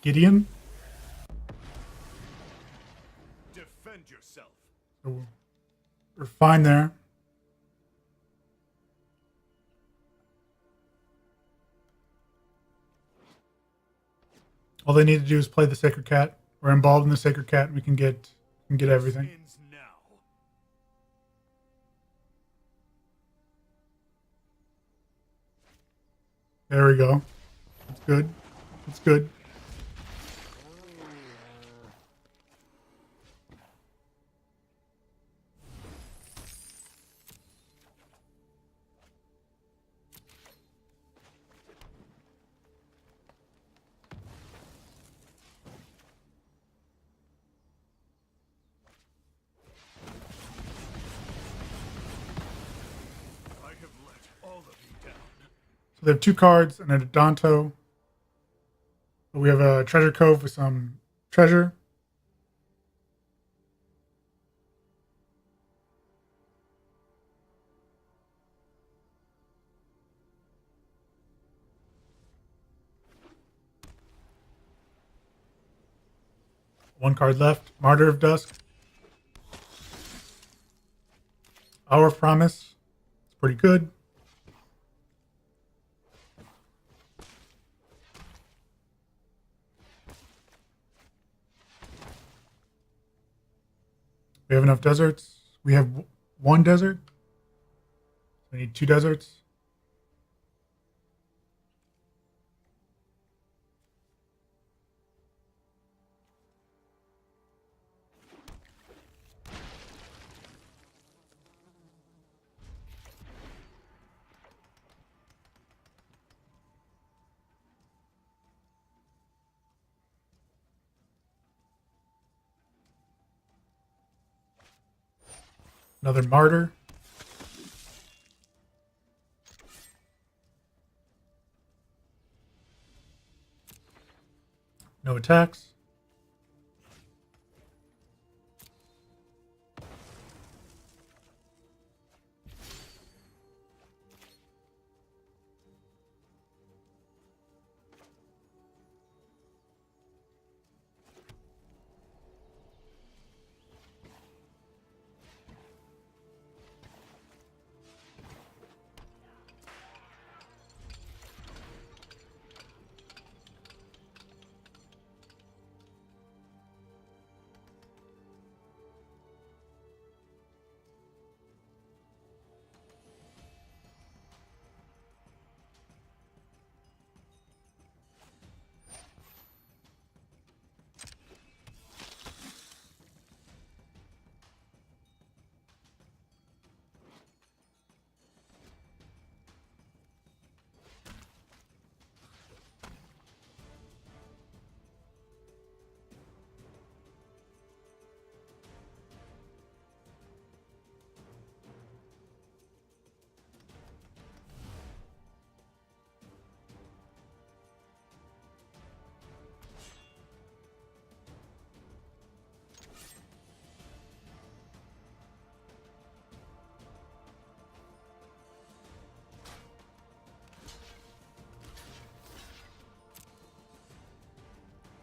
Gideon. Defend yourself. So we're fine there. All they need to do is play the Sacred Cat. We're involved in the Sacred Cat, and we can get everything. Ends now. There we go. That's good. That's good. So they have 2 cards and a Danto. We have a Treasure Cove with some treasure. One card left. Martyr of Dusk. Hour of Promise. It's pretty good. We have enough deserts. We have 1 desert. We need 2 deserts. Another Martyr. No attacks.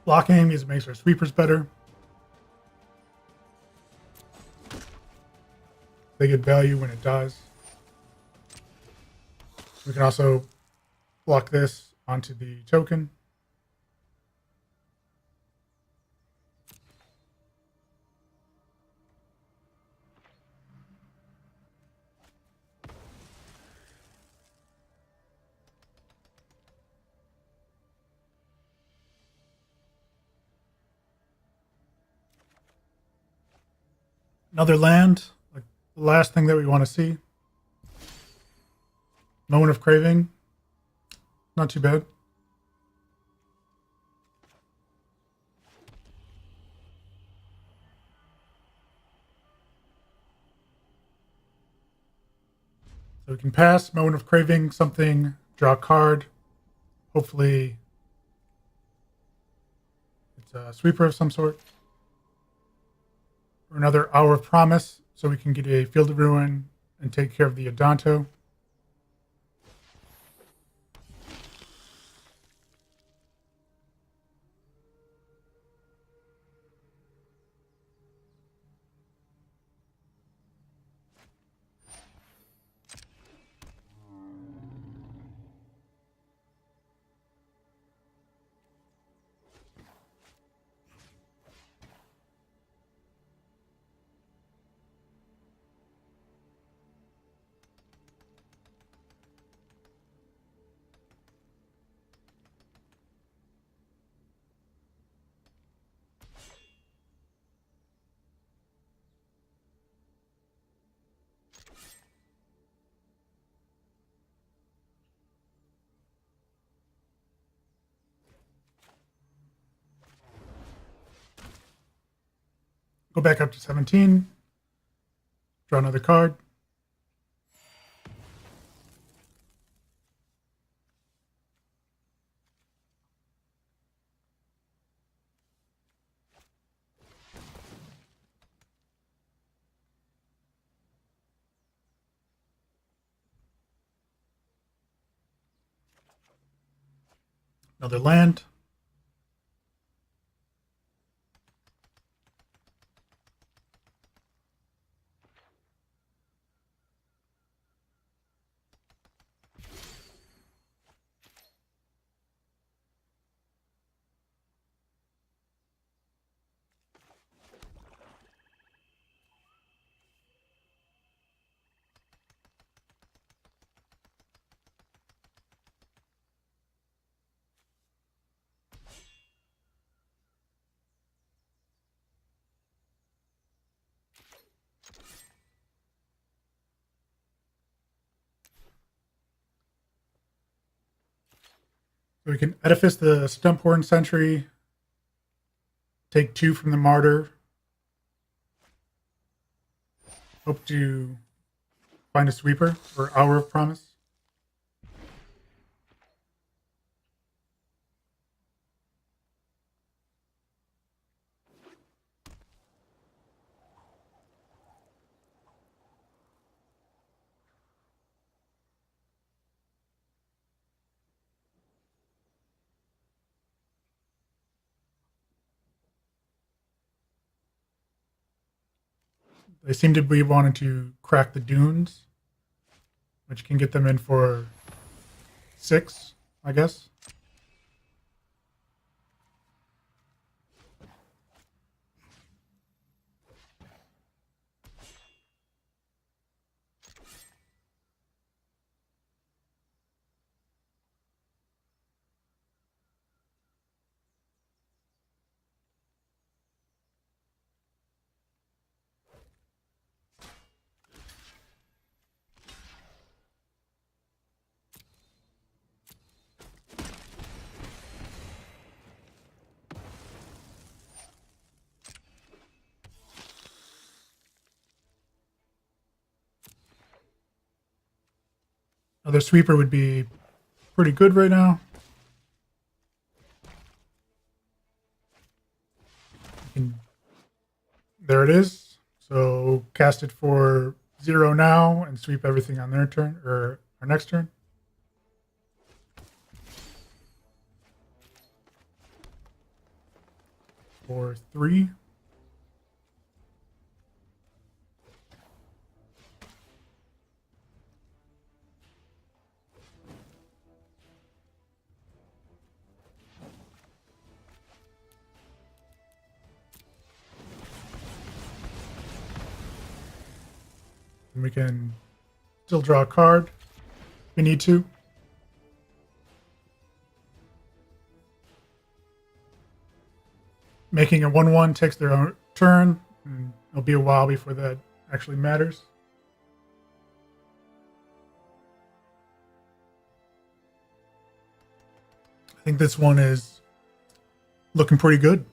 Blocking is makes our sweepers better. They get value when it dies. We can also block this onto the token. Another land, like the last thing that we want to see. Moment of Craving, not too bad. So we can pass Moment of Craving, something, draw a card. Hopefully it's a sweeper of some sort. Or another Hour of Promise, so we can get a Field of Ruin and take care of the Odonto. Go back up to 17. Draw another card. Another land. So we can Edifice the Stumphorn Sentry, take 2 from the Martyr. Hope to find a sweeper for Hour of Promise. They seem to be wanting to crack the dunes, which can get them in for 6, I guess. Another sweeper would be pretty good right now. There it is. So cast it for 0 now and sweep everything on their turn, or our next turn. For 3. And we can still draw a card if we need to. Making a 1/1 takes their own turn, and it'll be a while before that actually matters. I think this one is looking pretty good.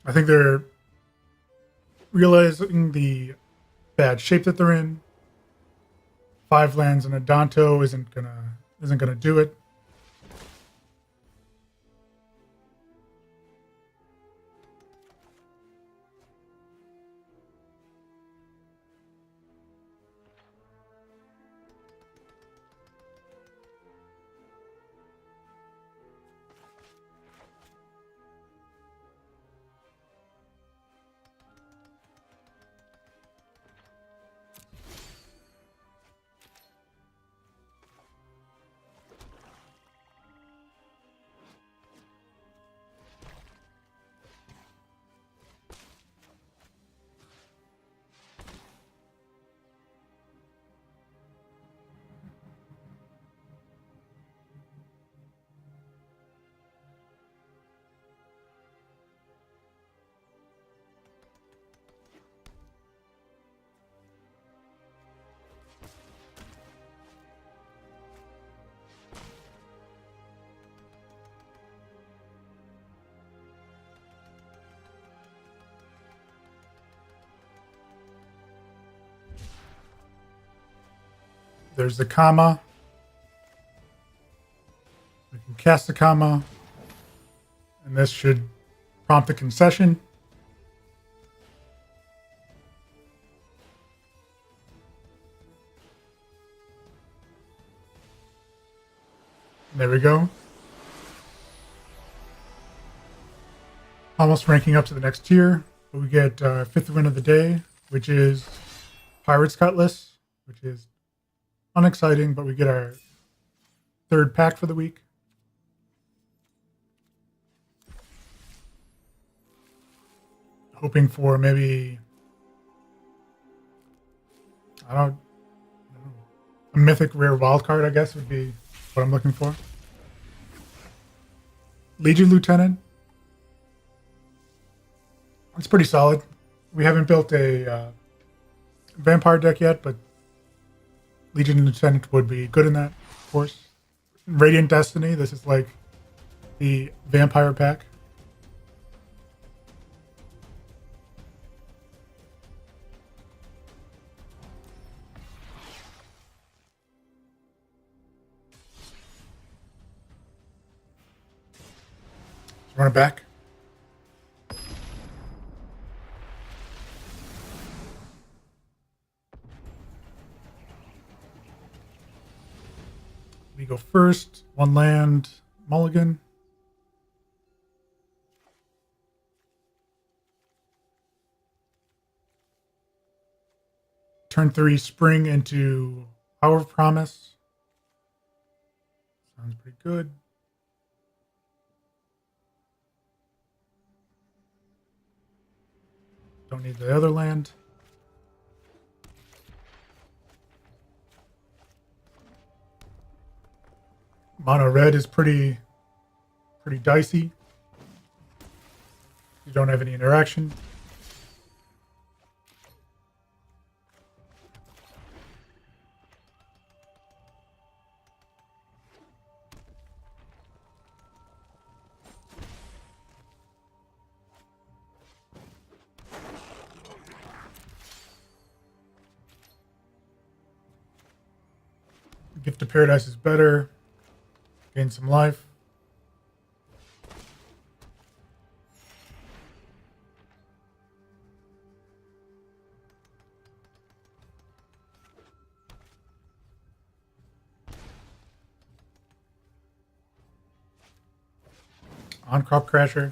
I think they're realizing the bad shape that they're in. 5 lands and a Danto isn't gonna do it. There's Zacama. We can cast Zacama, and this should prompt a concession. There we go. Almost ranking up to the next tier, but we get our 5th win of the day, which is Pirate's Cutlass, which is unexciting, but we get our 3rd pack for the week. Hoping for maybe, I don't know, a mythic rare wild card, I guess, would be what I'm looking for. Legion Lieutenant. It's pretty solid. We haven't built a vampire deck yet, but Legion Lieutenant would be good in that, of course. Radiant Destiny, this is like the vampire pack. Let's run it back. We go first, 1 land, mulligan. Turn 3, spring into Hour of Promise. Sounds pretty good. Don't need the other land. Mono red is pretty dicey. You don't have any interaction. Gift of Paradise is better. Gain some life. On Crop Crasher.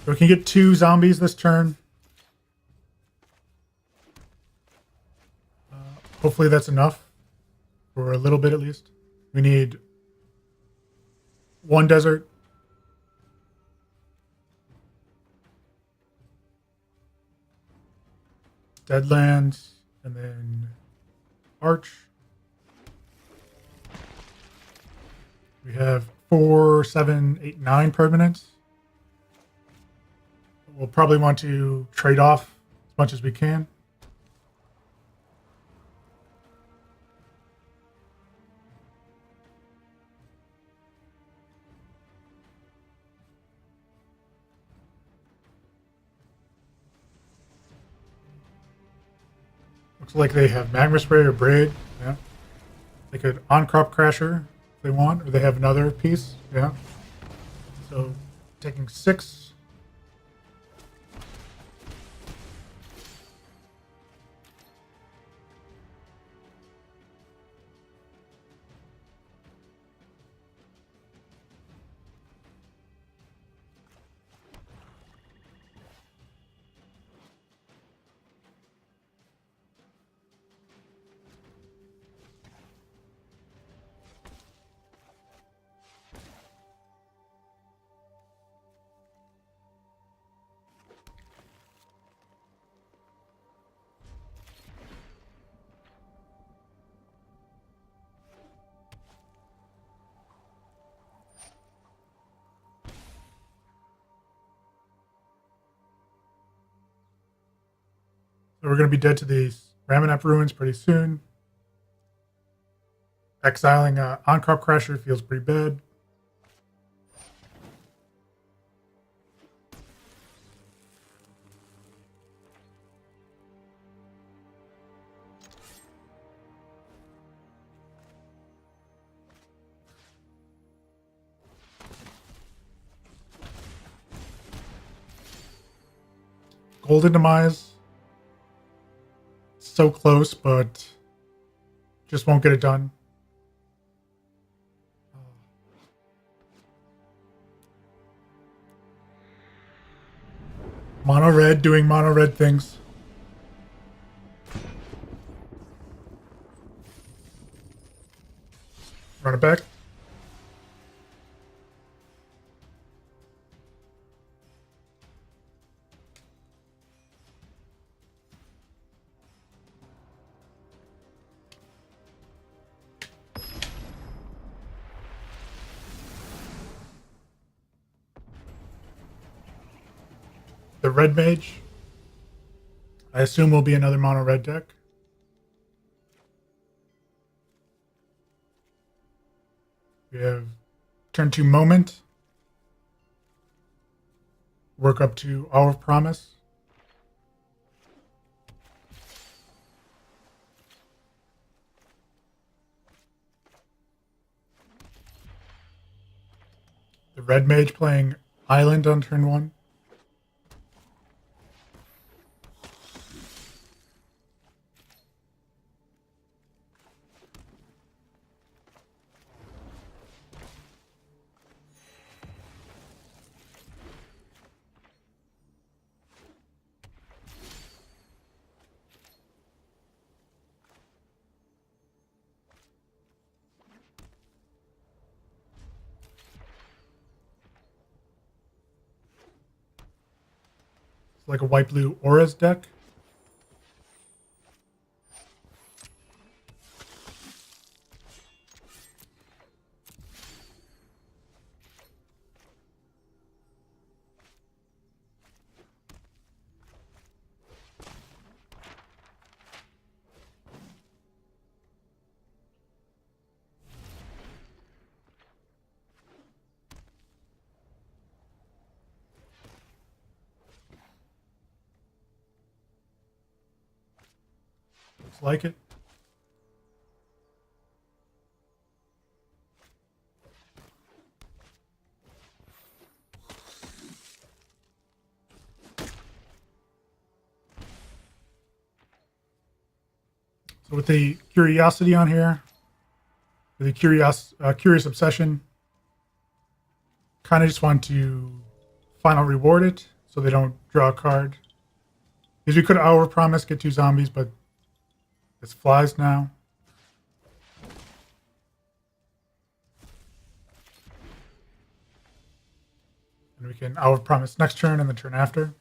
So we can get 2 zombies this turn. Hopefully that's enough for a little bit at least. We need one desert. Deadlands, and then Arch. We have 4, 7, 8, 9 permanents. We'll probably want to trade off as much as we can. Looks like they have Magma Spray or Braid. Yeah. They could on-crop Crasher if they want, or they have another piece. Yeah. So taking 6. So we're going to be dead to these Ramunap Ruins pretty soon. Exiling on-crop Crasher feels pretty bad. Golden Demise. So close, but just won't get it done. Mono red doing mono red things. Run it back. The red mage, I assume, will be another mono red deck. We have turn 2 Moment. Work up to Hour of Promise. The red mage playing Island on turn 1. Like a white-blue auras deck. Looks like it. So with the curiosity on here, with the curious obsession, kind of just want to final reward it so they don't draw a card. Because we could Hour of Promise, get 2 zombies, but This flies now. And we can Hour of Promise next turn and the turn after.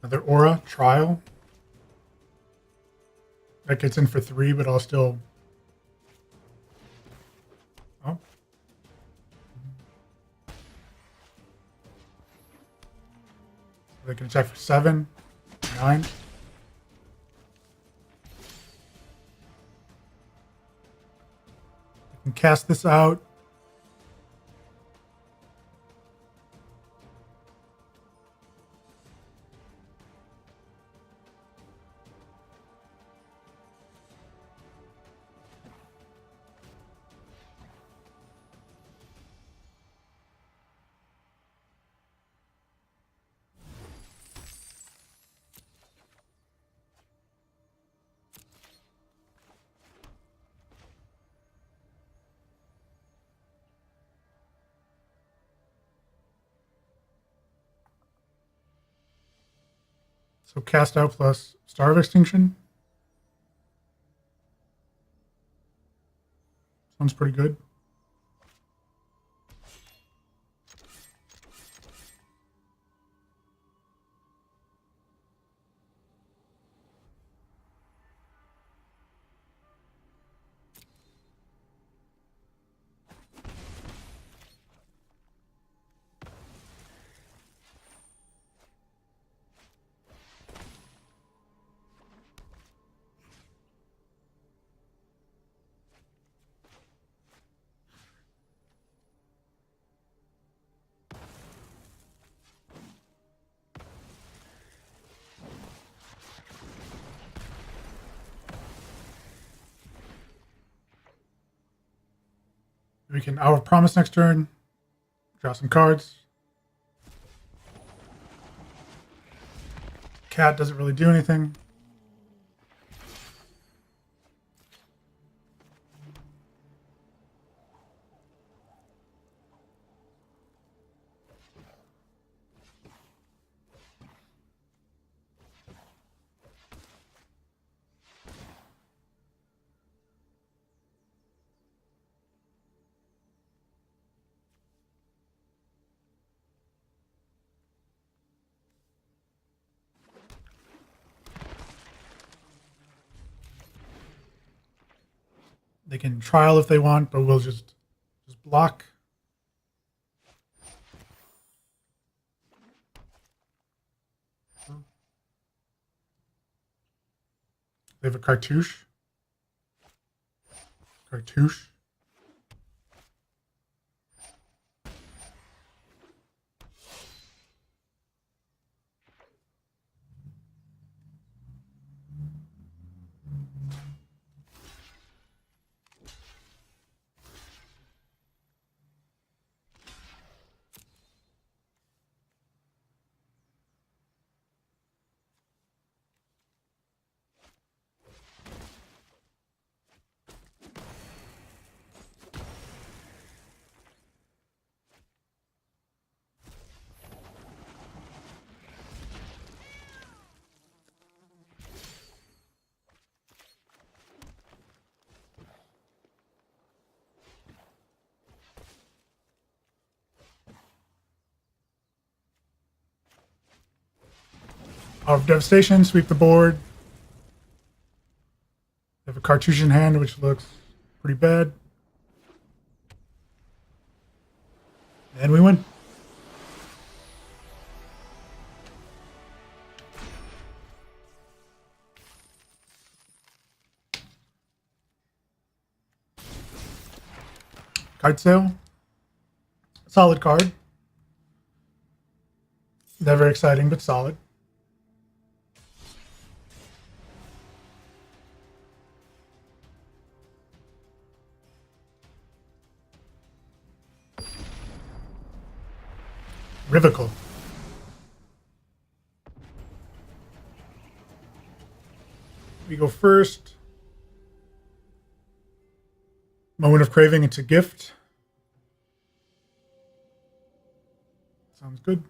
Another Aura Trial. That gets in for 3, but I'll still. Oh. They can attack for 7, 9. I can cast this out. So cast out plus Star of Extinction. Sounds pretty good. We can Hour of Promise next turn. Draw some cards. Cat doesn't really do anything. They can trial if they want, but we'll just block. They have a cartouche. Cartouche. Hour of Devastation, sweep the board. They have a cartouche in hand, which looks pretty bad. And we win. Card sale. Solid card. Never exciting, but solid. Rivical. We go first. Moment of Craving into Gift. Sounds good.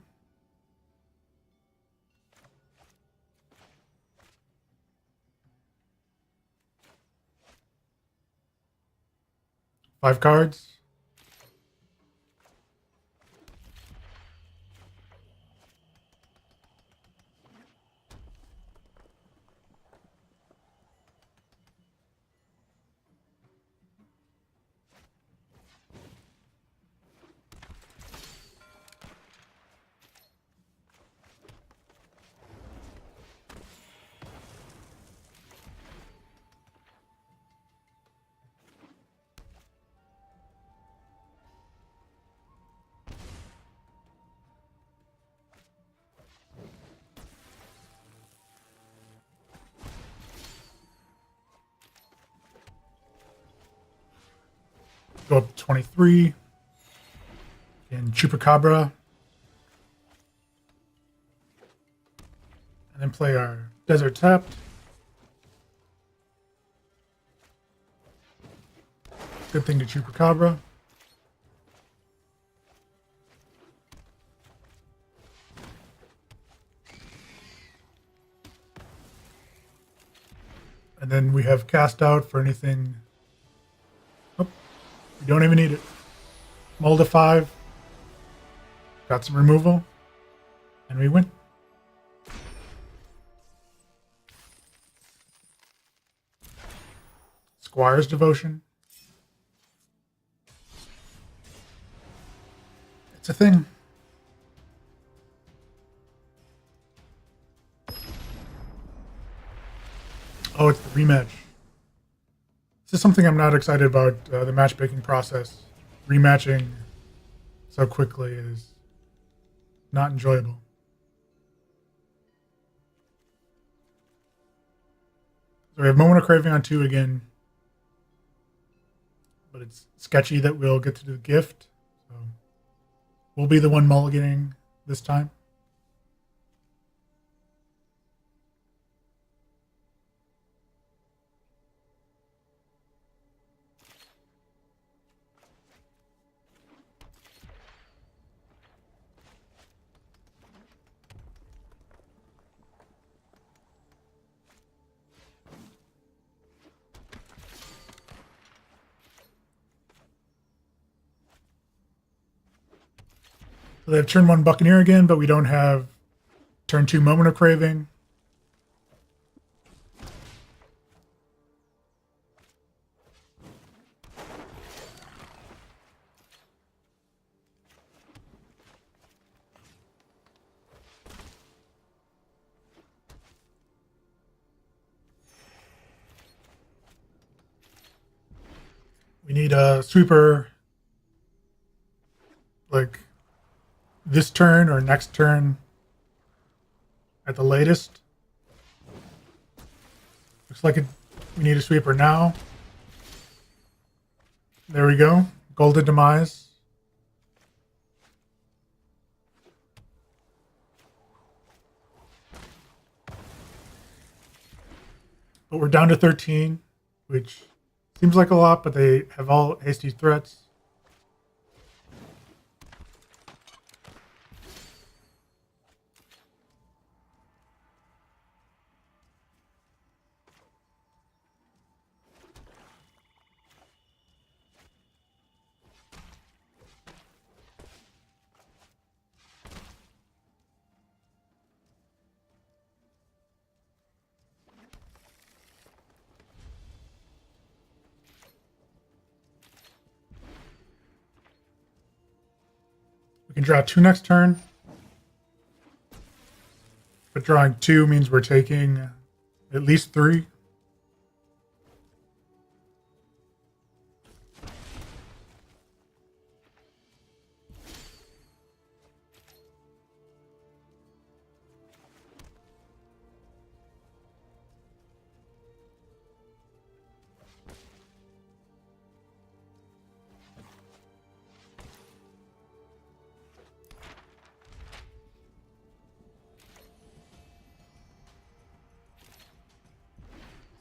Five cards. Go up to 23. And Chupacabra. And then play our Desert Tapped. Good thing to Chupacabra. And then we have Cast Out for anything. Oh, we don't even need it. Mold of 5. Got some removal. And we win. Squire's Devotion. It's a thing. Oh, it's the rematch. This is something I'm not excited about, the matchmaking process. Rematching so quickly is not enjoyable. So we have Moment of Craving on 2 again. But it's sketchy that we'll get to do the gift. So we'll be the one mulliganing this time. So they have turn 1 Buccaneer again, but we don't have turn 2 Moment of Craving. We need a sweeper like this turn or next turn at the latest. Looks like we need a sweeper now. There we go. Golden Demise. But we're down to 13, which seems like a lot, but they have all hasty threats. We can draw 2 next turn. But drawing 2 means we're taking at least 3.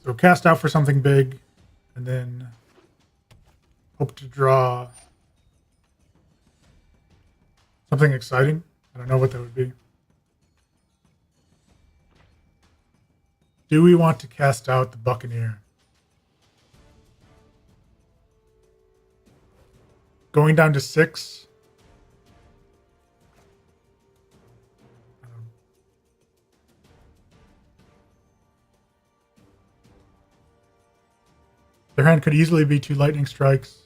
So cast out for something big, and then hope to draw something exciting. I don't know what that would be. Do we want to cast out the Buccaneer? Going down to 6. Their hand could easily be 2 lightning strikes.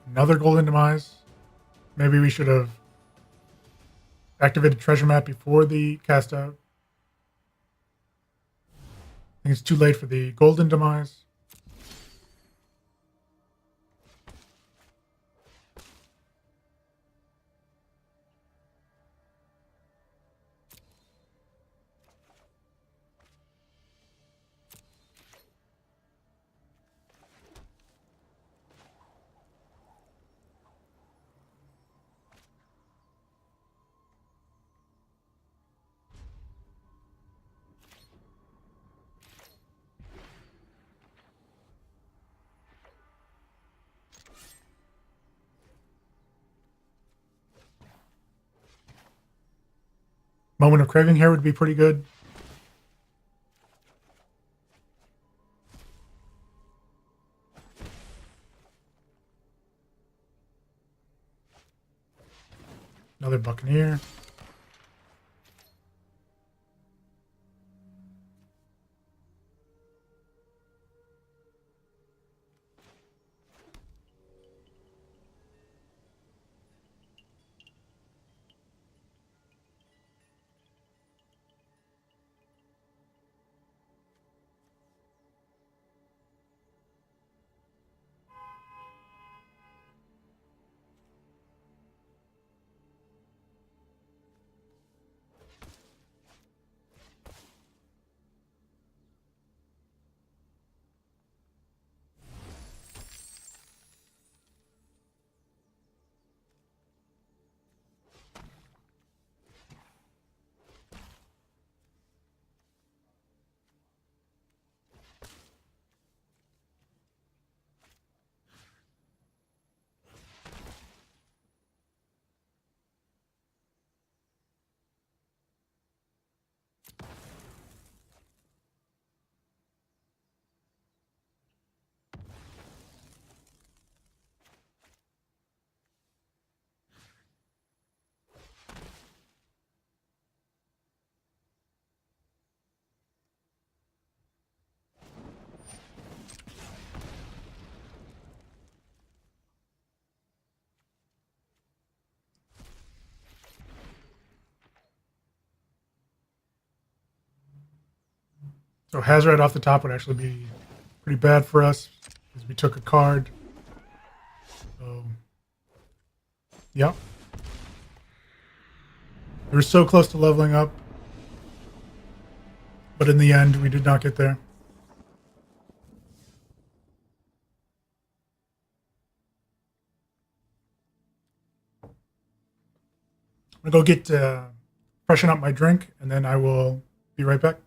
Another Golden Demise. Maybe we should have activated Treasure Map before the cast out. I think it's too late for the Golden Demise. Moment of Craving here would be pretty good. Another Buccaneer. So Hazard off the top would actually be pretty bad for us because we took a card. So, yeah. We were so close to leveling up, but in the end, we did not get there. I'm going to go get freshen up my drink, and then I will be right back.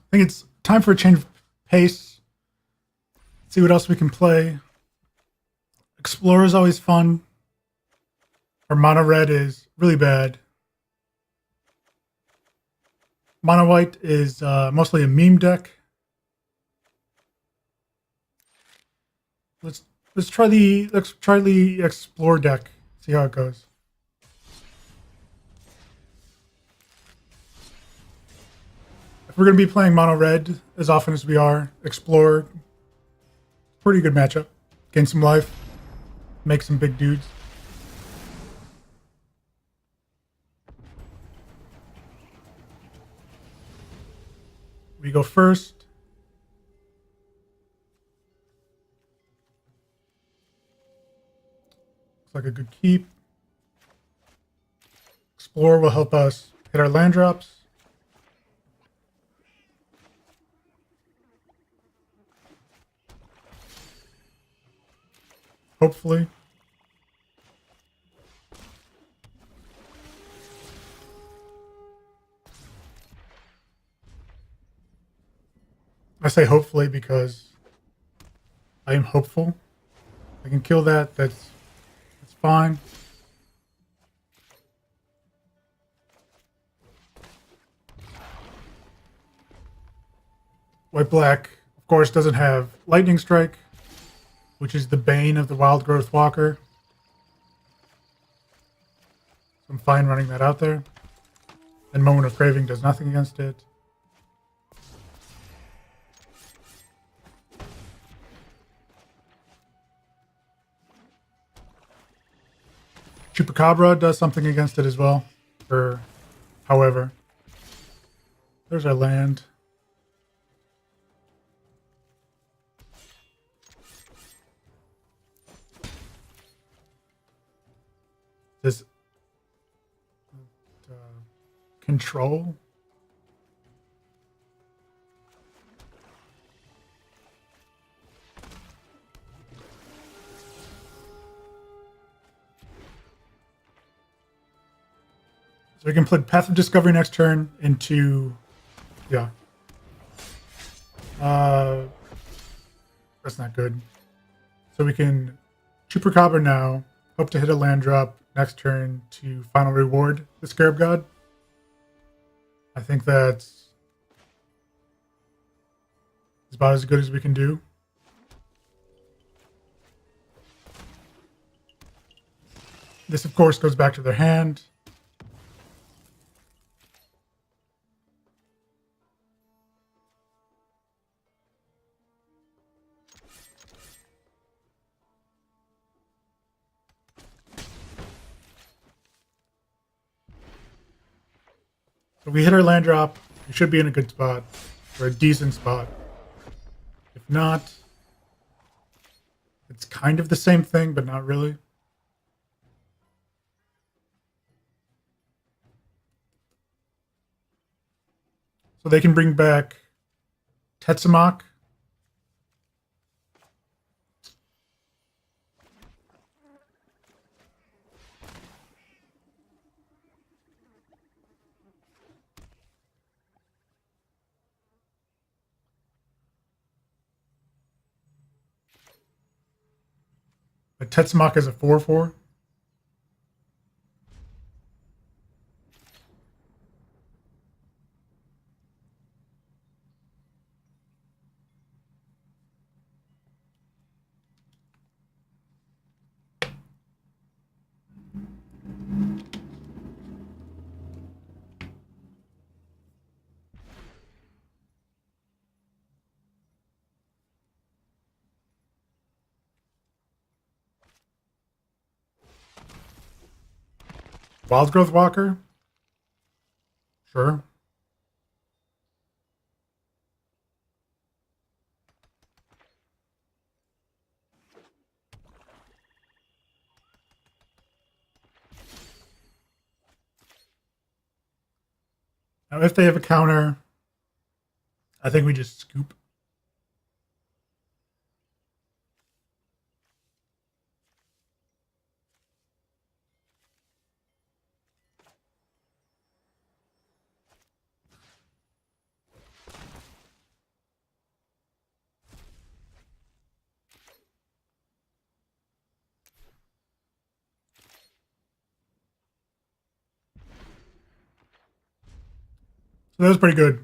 I think it's time for a change of pace. See what else we can play. Explorer is always fun. Our mono red is really bad. Mono white is mostly a meme deck. Let's try the explore deck. See how it goes. If we're going to be playing mono red as often as we are, explore, pretty good matchup. Gain some life, make some big dudes. We go first. Looks like a good keep. Explore will help us hit our land drops. Hopefully. I say hopefully because I am hopeful. I can kill that. That's fine. White black, of course, doesn't have lightning strike, which is the bane of the wild growth walker. So I'm fine running that out there. And Moment of Craving does nothing against it. Chupacabra does something against it as well. However, there's our land. This control. So we can put Path of Discovery next turn into, yeah. That's not good. So we can Chupacabra now, hope to hit a land drop next turn to final reward the Scarab God. I think that's about as good as we can do. This, of course, goes back to their hand. So we hit our land drop. We should be in a good spot, or a decent spot. If not, it's kind of the same thing, but not really. So they can bring back Tetsamok. But Tetsamok is a 4/4. Wild Growth Walker? Sure. Now, if they have a counter, I think we just scoop. So that was pretty good.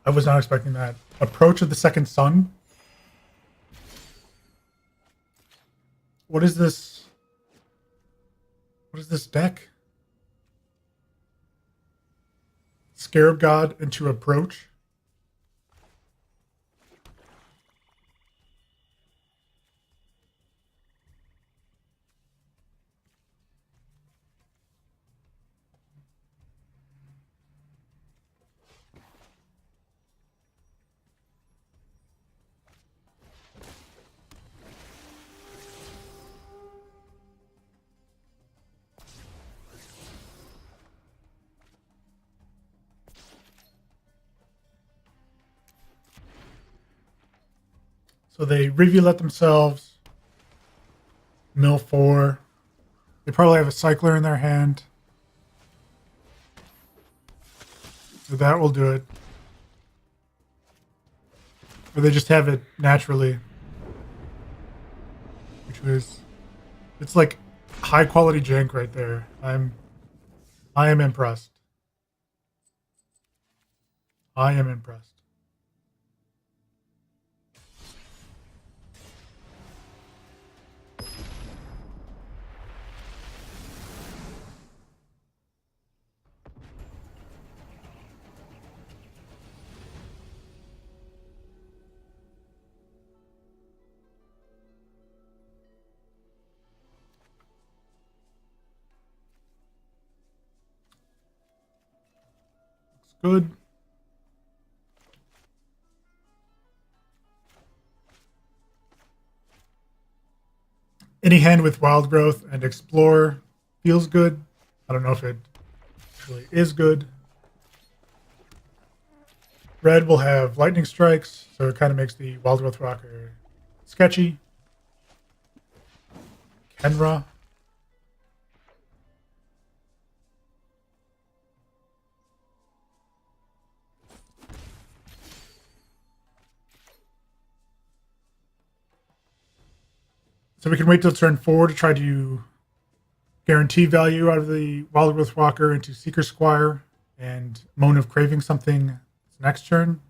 I was not expecting that. Approach of the Second Sun. What is this? What is this deck? Scarab God into Approach. So they Rivulet themselves. Mill 4. They probably have a Cycler in their hand. So that will do it. Or they just have it naturally. Which was... It's like high quality jank right there. I am impressed. I am impressed. Good. Any hand with Wild Growth and Explore feels good. I don't know if it actually is good. Red will have Lightning Strikes, so it kind of makes the Wild Growth Rocker sketchy. Kenra. So we can wait till turn 4 to try to guarantee value out of the Wild Growth Walker into Seeker Squire and Moment of Craving something next turn.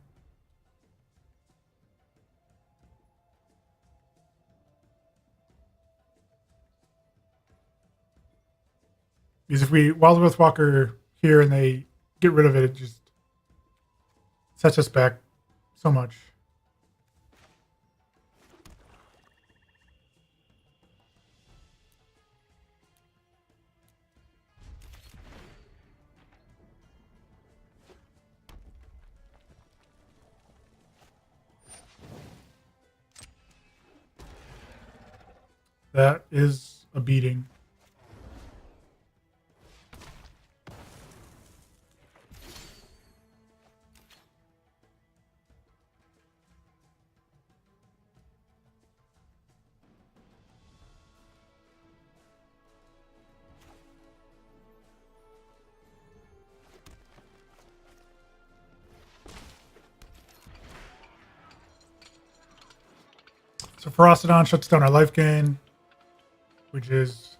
Because if we Wild Growth Walker here and they get rid of it, it just sets us back so much. That is a beating. So Ferocidon shuts down our life gain, which is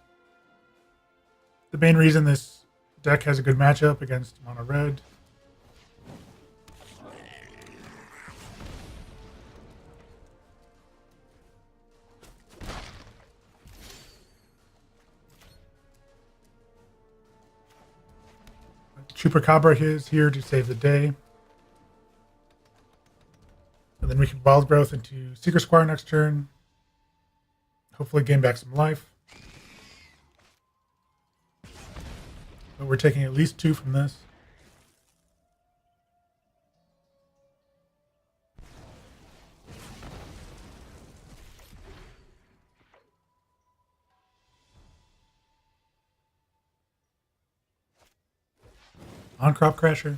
the main reason this deck has a good matchup against mono red. Chupacabra is here to save the day. And then we can Wild Growth into Seeker Squire next turn. Hopefully gain back some life. But we're taking at least 2 from this. On Crop Crasher.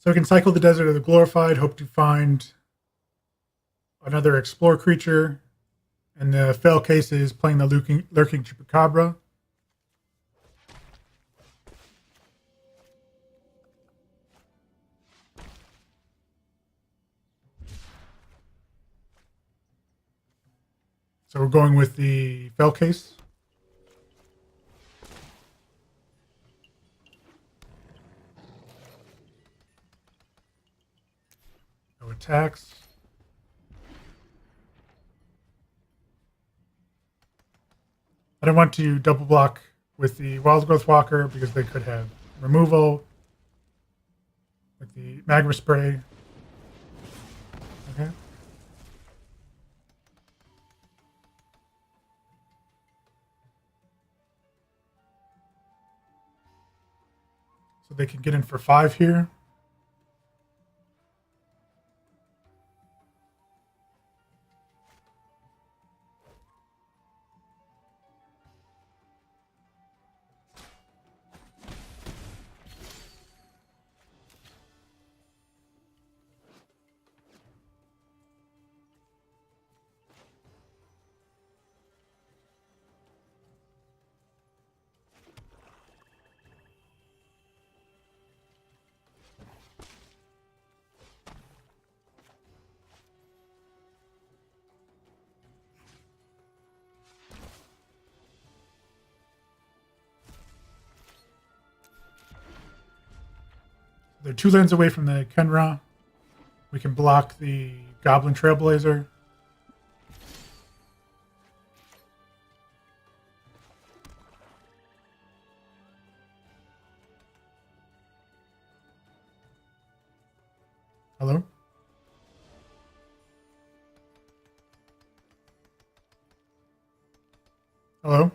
So we can cycle the Desert of the Glorified, hope to find another Explore creature. And the fail case is playing the Lurking Chupacabra. So we're going with the fail case. No attacks. I don't want to double block with the Wild Growth Walker because they could have removal, like the Magma Spray. Okay. So they can get in for 5 here. They're 2 lands away from the Kenra. We can block the Goblin Trailblazer. Hello? Hello?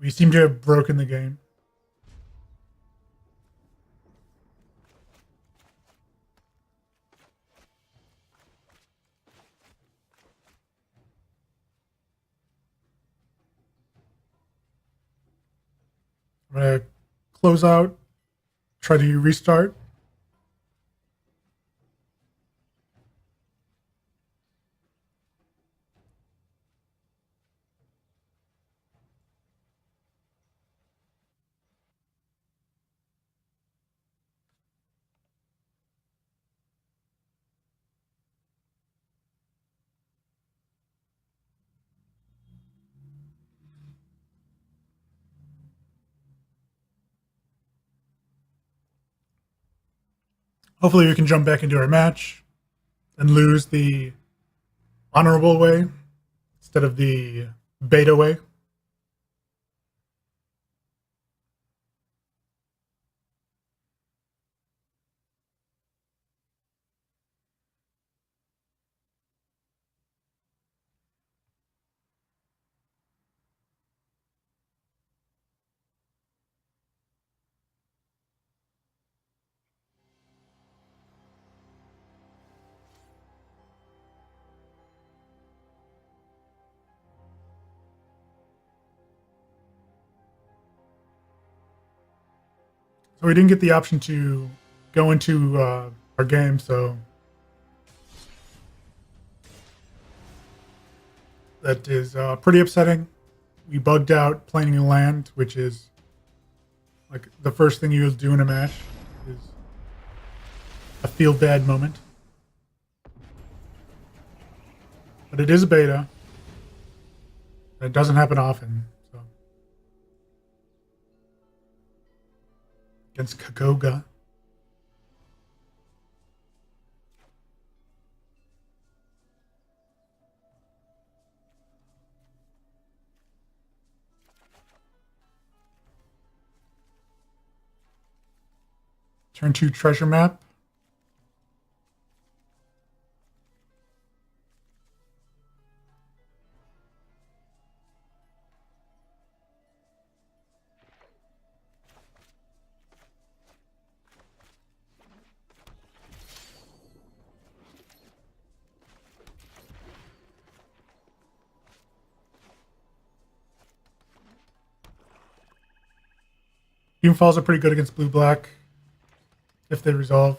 We seem to have broken the game. I'm going to close out, try to restart. Hopefully we can jump back into our match and lose the honorable way instead of the beta way. So we didn't get the option to go into our game, so that is pretty upsetting. We bugged out planning a land, which is like the first thing you do in a match is a feel bad moment. But it is a beta. And it doesn't happen often. So against Kagoga. Turn 2 treasure map. Doomfalls are pretty good against blue-black if they resolve.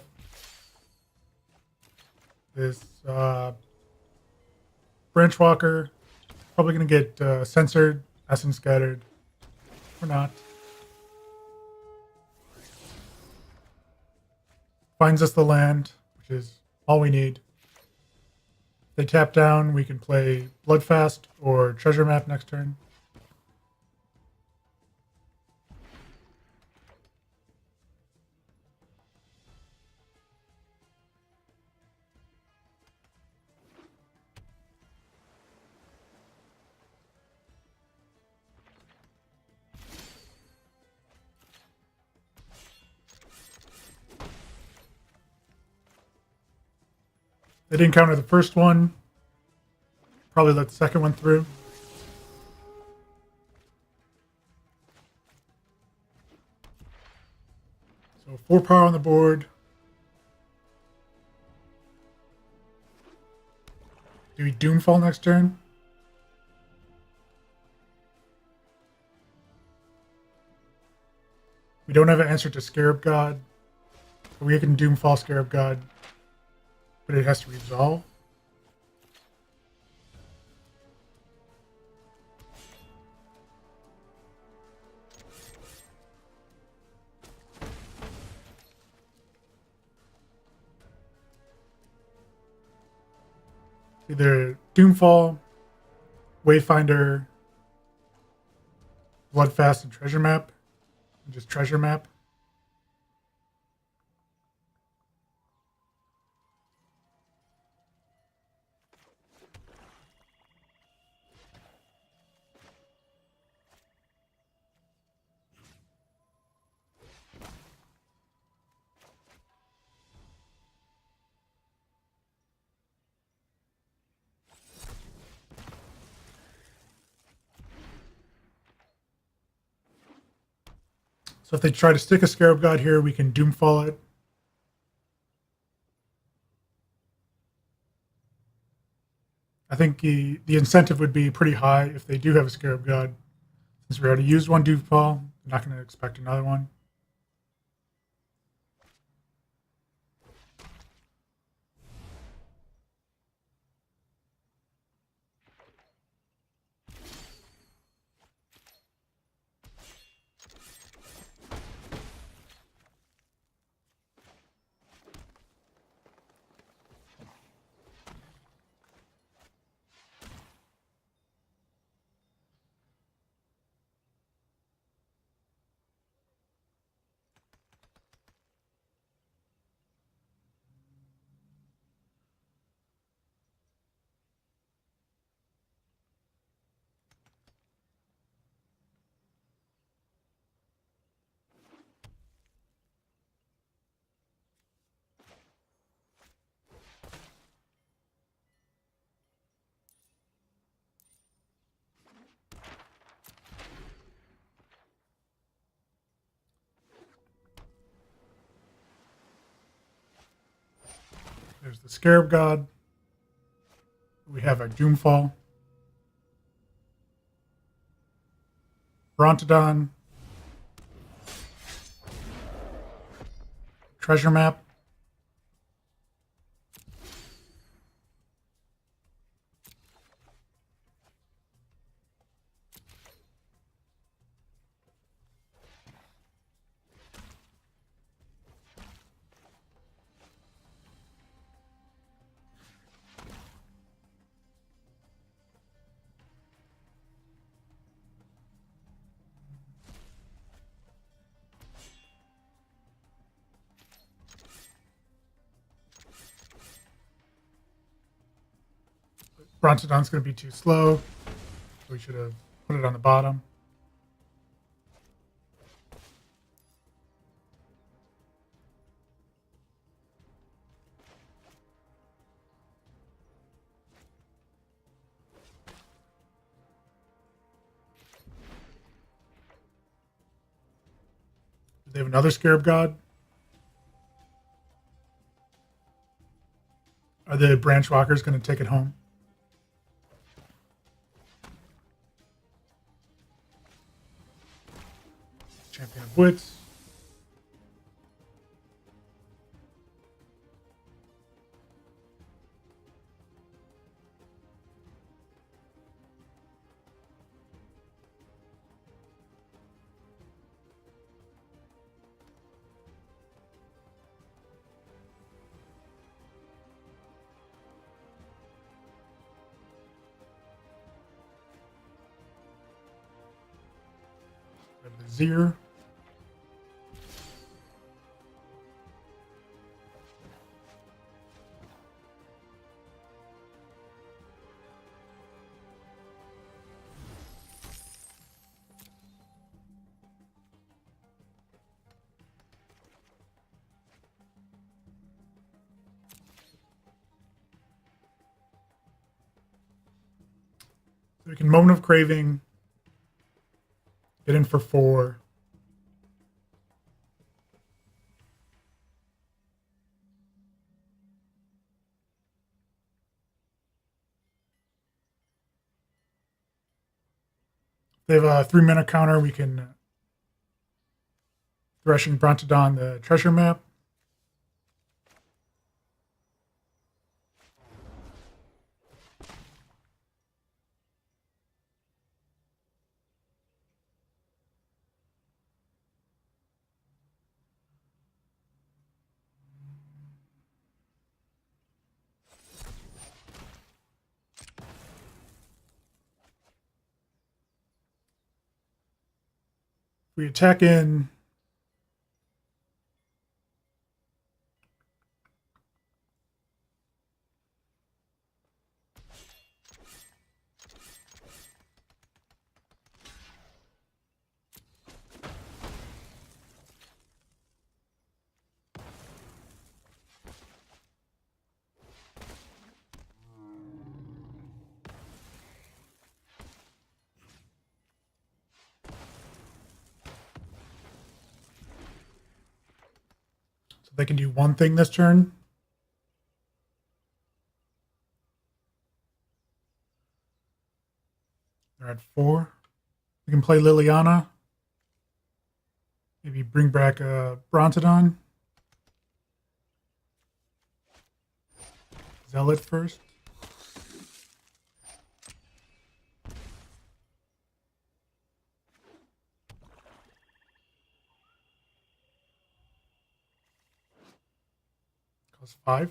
This Branchwalker probably going to get censored, essence scattered, or not. Finds us the land, which is all we need. If they tap down, we can play Bloodfast or Treasure Map next turn. They didn't counter the first one. Probably let the second one through. So 4 power on the board. Do we Doomfall next turn? We don't have an answer to Scarab God. We can Doomfall Scarab God, but it has to resolve. Either Doomfall, Wayfinder, Bloodfast, and Treasure Map. Just Treasure Map. So if they try to stick a Scarab God here, we can Doomfall it. I think the incentive would be pretty high if they do have a Scarab God. Since we already used one Doomfall, I'm not going to expect another one. There's the Scarab God. We have our Doomfall. Brontodon. Treasure Map. Brontodon's going to be too slow. We should have put it on the bottom. Do they have another Scarab God? Are the Branchwalkers going to take it home? Champion have Wits. We have the Zir. So we can Moment of Craving, get in for 4. They have a 3-mana counter. We can Threshing Brontodon the treasure map. We attack in. So they can do one thing this turn. They're at 4. We can play Liliana. Maybe bring back a Brontodon. Zealot first. Cost 5.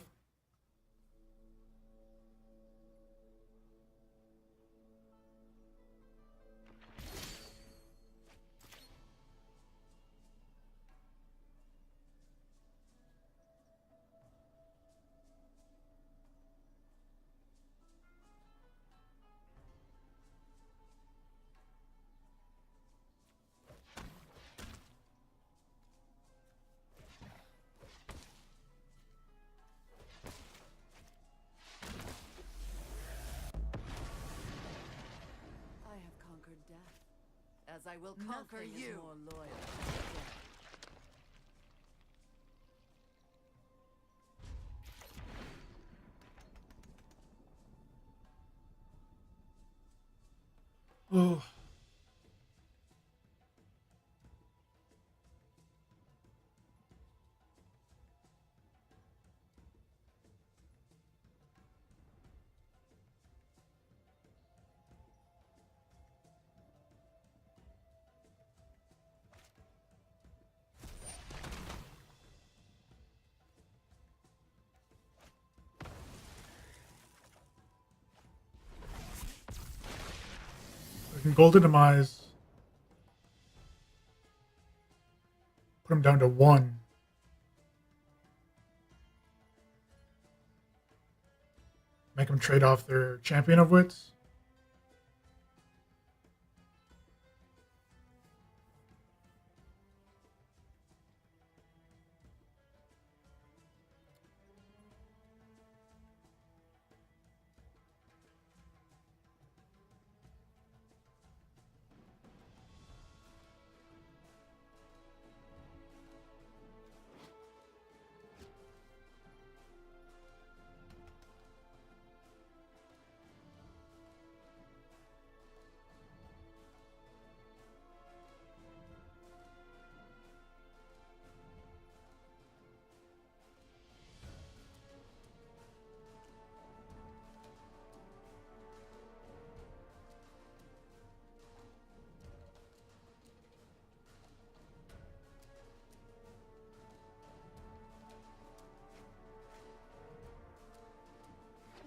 As I will conquer you. More loyal than death. Oh. We can Golden Demise. Put him down to 1. Make them trade off their Champion of Wits.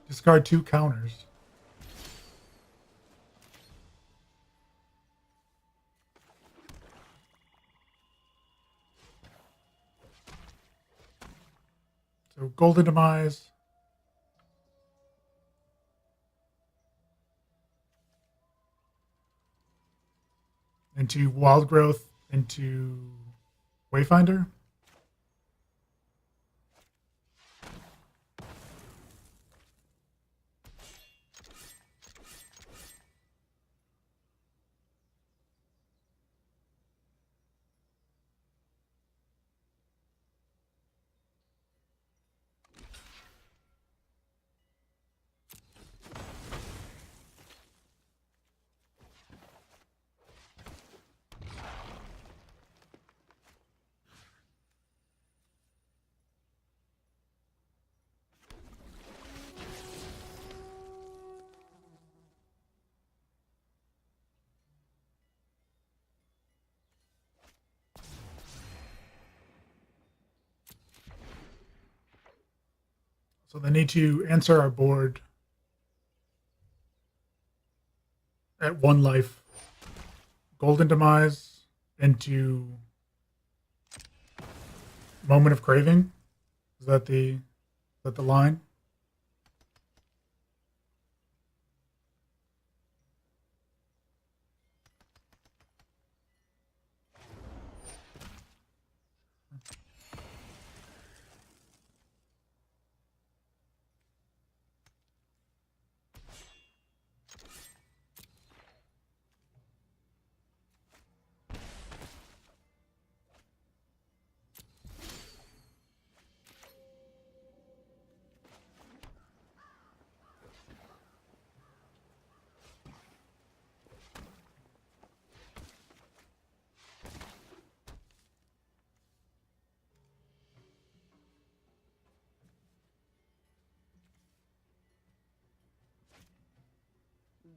Discard 2 counters. So Golden Demise. Into Wild Growth, into Wayfinder. So they need to answer our board at 1 life. Golden Demise into Moment of Craving. Is that the line?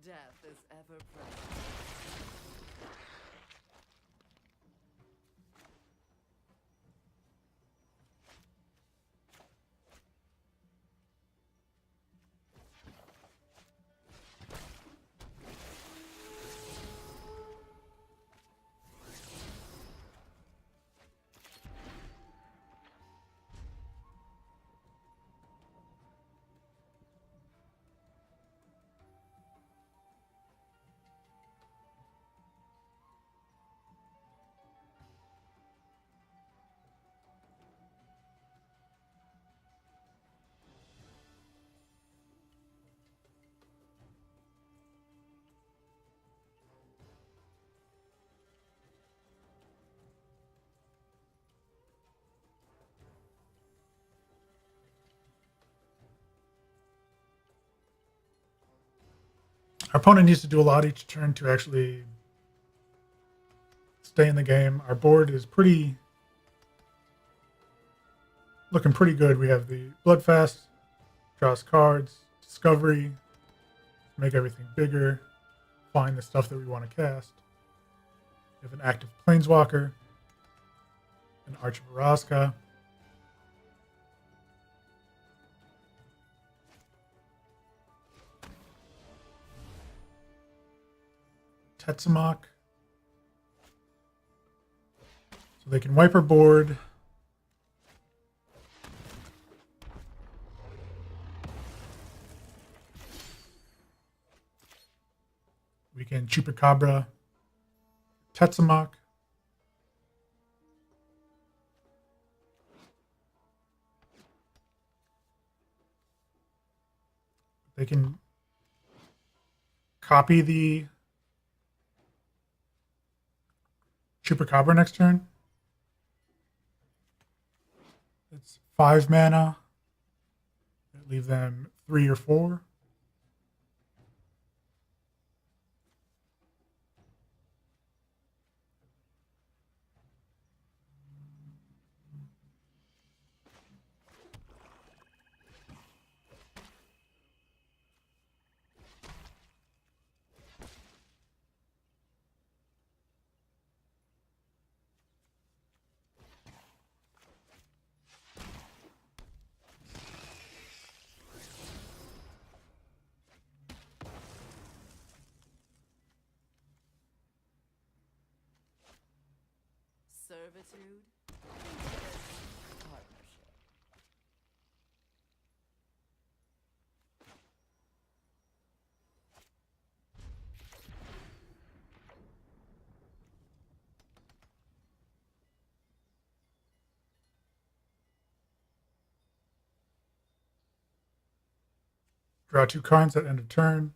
Death is ever present. Our opponent needs to do a lot each turn to actually stay in the game. Our board is looking pretty good. We have the Bloodfast, draws cards, Discovery, make everything bigger, find the stuff that we want to cast. We have an active Planeswalker, an Arch of Orazca. Tetsamok. So they can wipe our board. We can Chupacabra, Tetsamok. They can copy the Chupacabra next turn. It's 5 mana. Leave them 3 or 4. servitude? Partnership. Draw 2 cards at end of turn.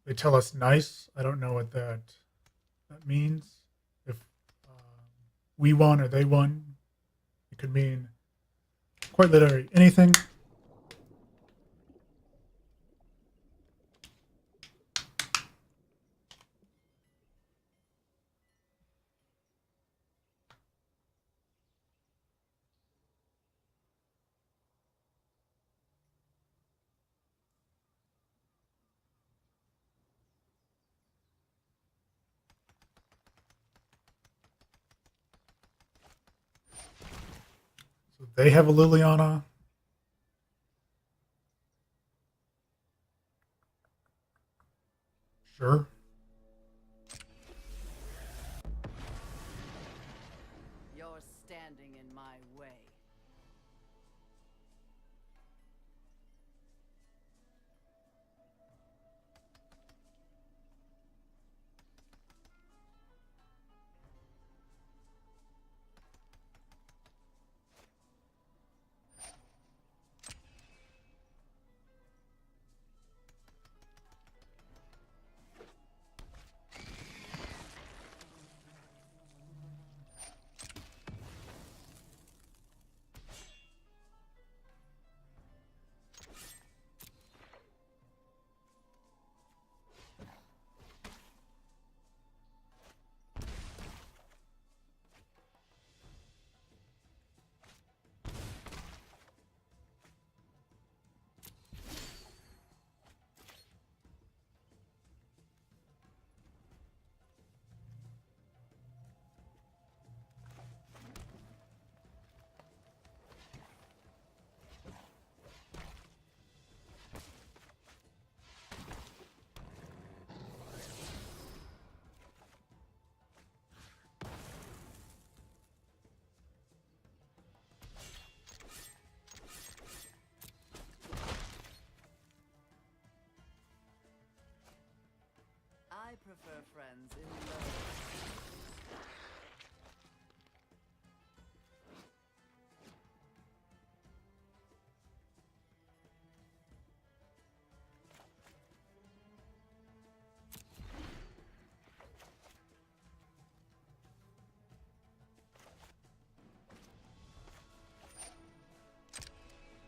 They tell us nice. I don't know what that means. If we won or they won, it could mean quite literally anything. So they have a Liliana. Sure. You're standing in my way. I prefer friends in love.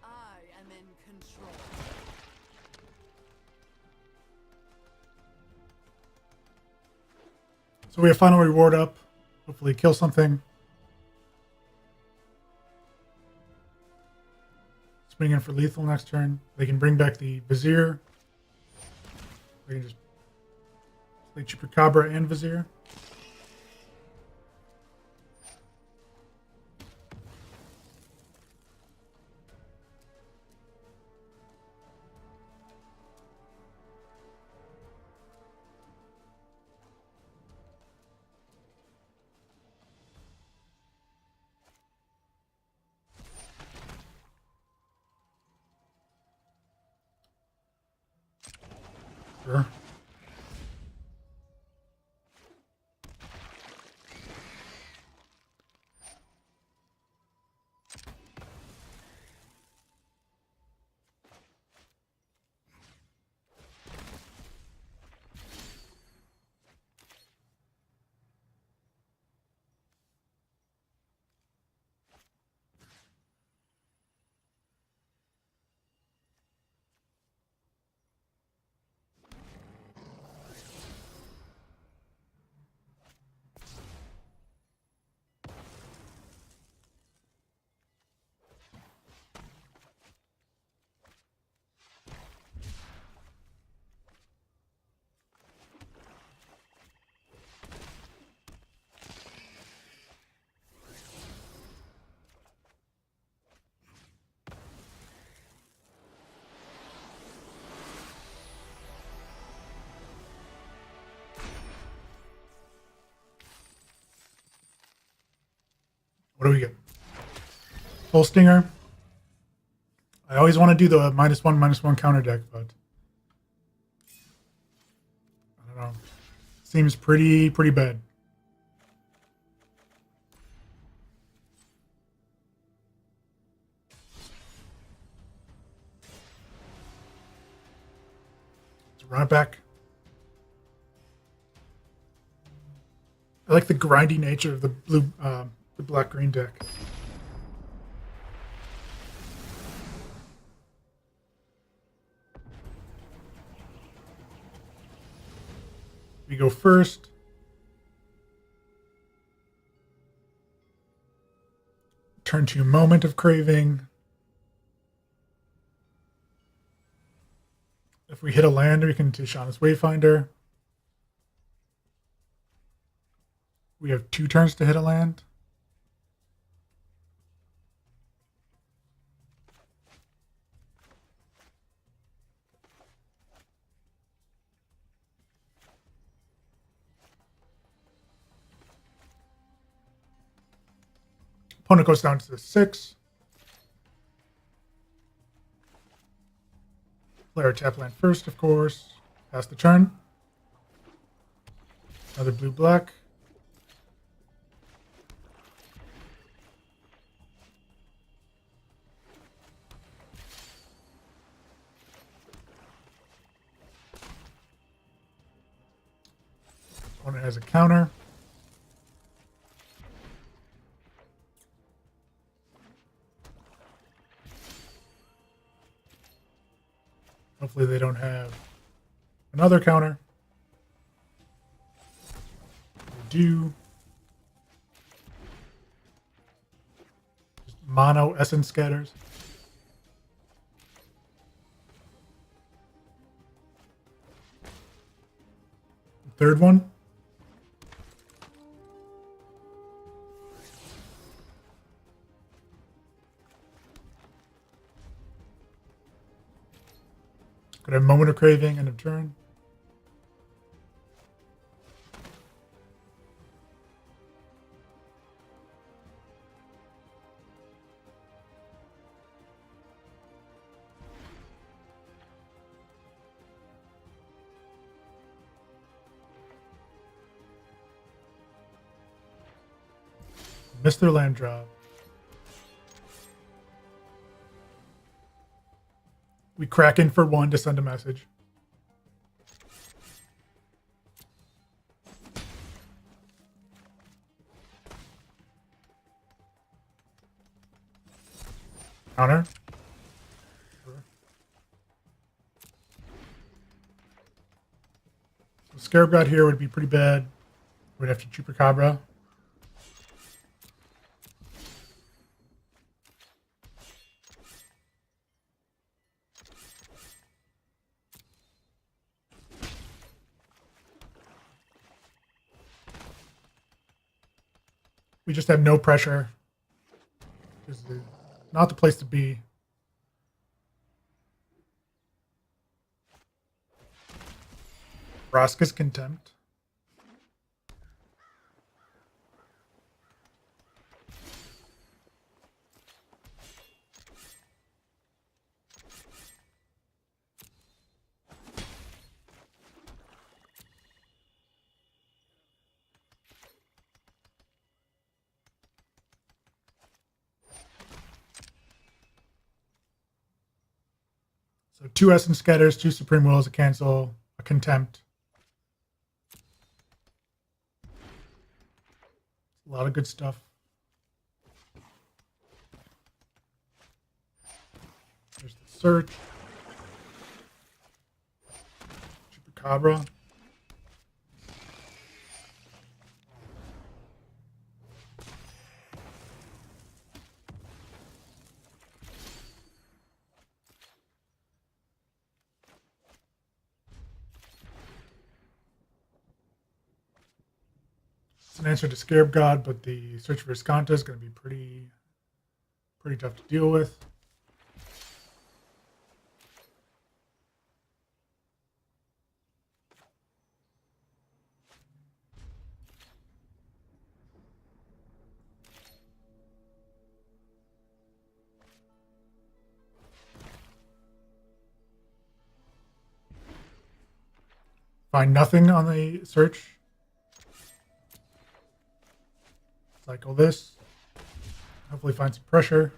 I am in control. So we have final reward up. Hopefully kill something. Swing in for lethal next turn. They can bring back the Vizier. They can just play Chupacabra and Vizier. Sure. What do we get? Full Stinger. I always want to do the -1/-1 counter deck, but I don't know. Seems pretty bad. Let's run it back. I like the grindy nature of the the black-green deck. We go first. Turn to Moment of Craving. If we hit a land, we can Tishana's Wayfinder. We have 2 turns to hit a land. Opponent goes down to 6. Player tap land first, of course. Pass the turn. Another blue-black. Opponent has a counter. Hopefully they don't have another counter. They do. Just mono essence scatters. Third one. Could have Moment of Craving, end of turn. Missed their land drop. We crack in for 1 to send a message. Counter. Sure. So Scarab God here would be pretty bad. We'd have to Chupacabra. We just have no pressure. This is not the place to be. Vraska's Contempt. So 2 Essence Scatters, 2 Supreme Wills, a cancel, a Contempt. A lot of good stuff. There's the Search. Chupacabra. It's an answer to Scarab God, but the Search for Escanta is going to be pretty tough to deal with. Find nothing on the search. Cycle this. Hopefully find some pressure.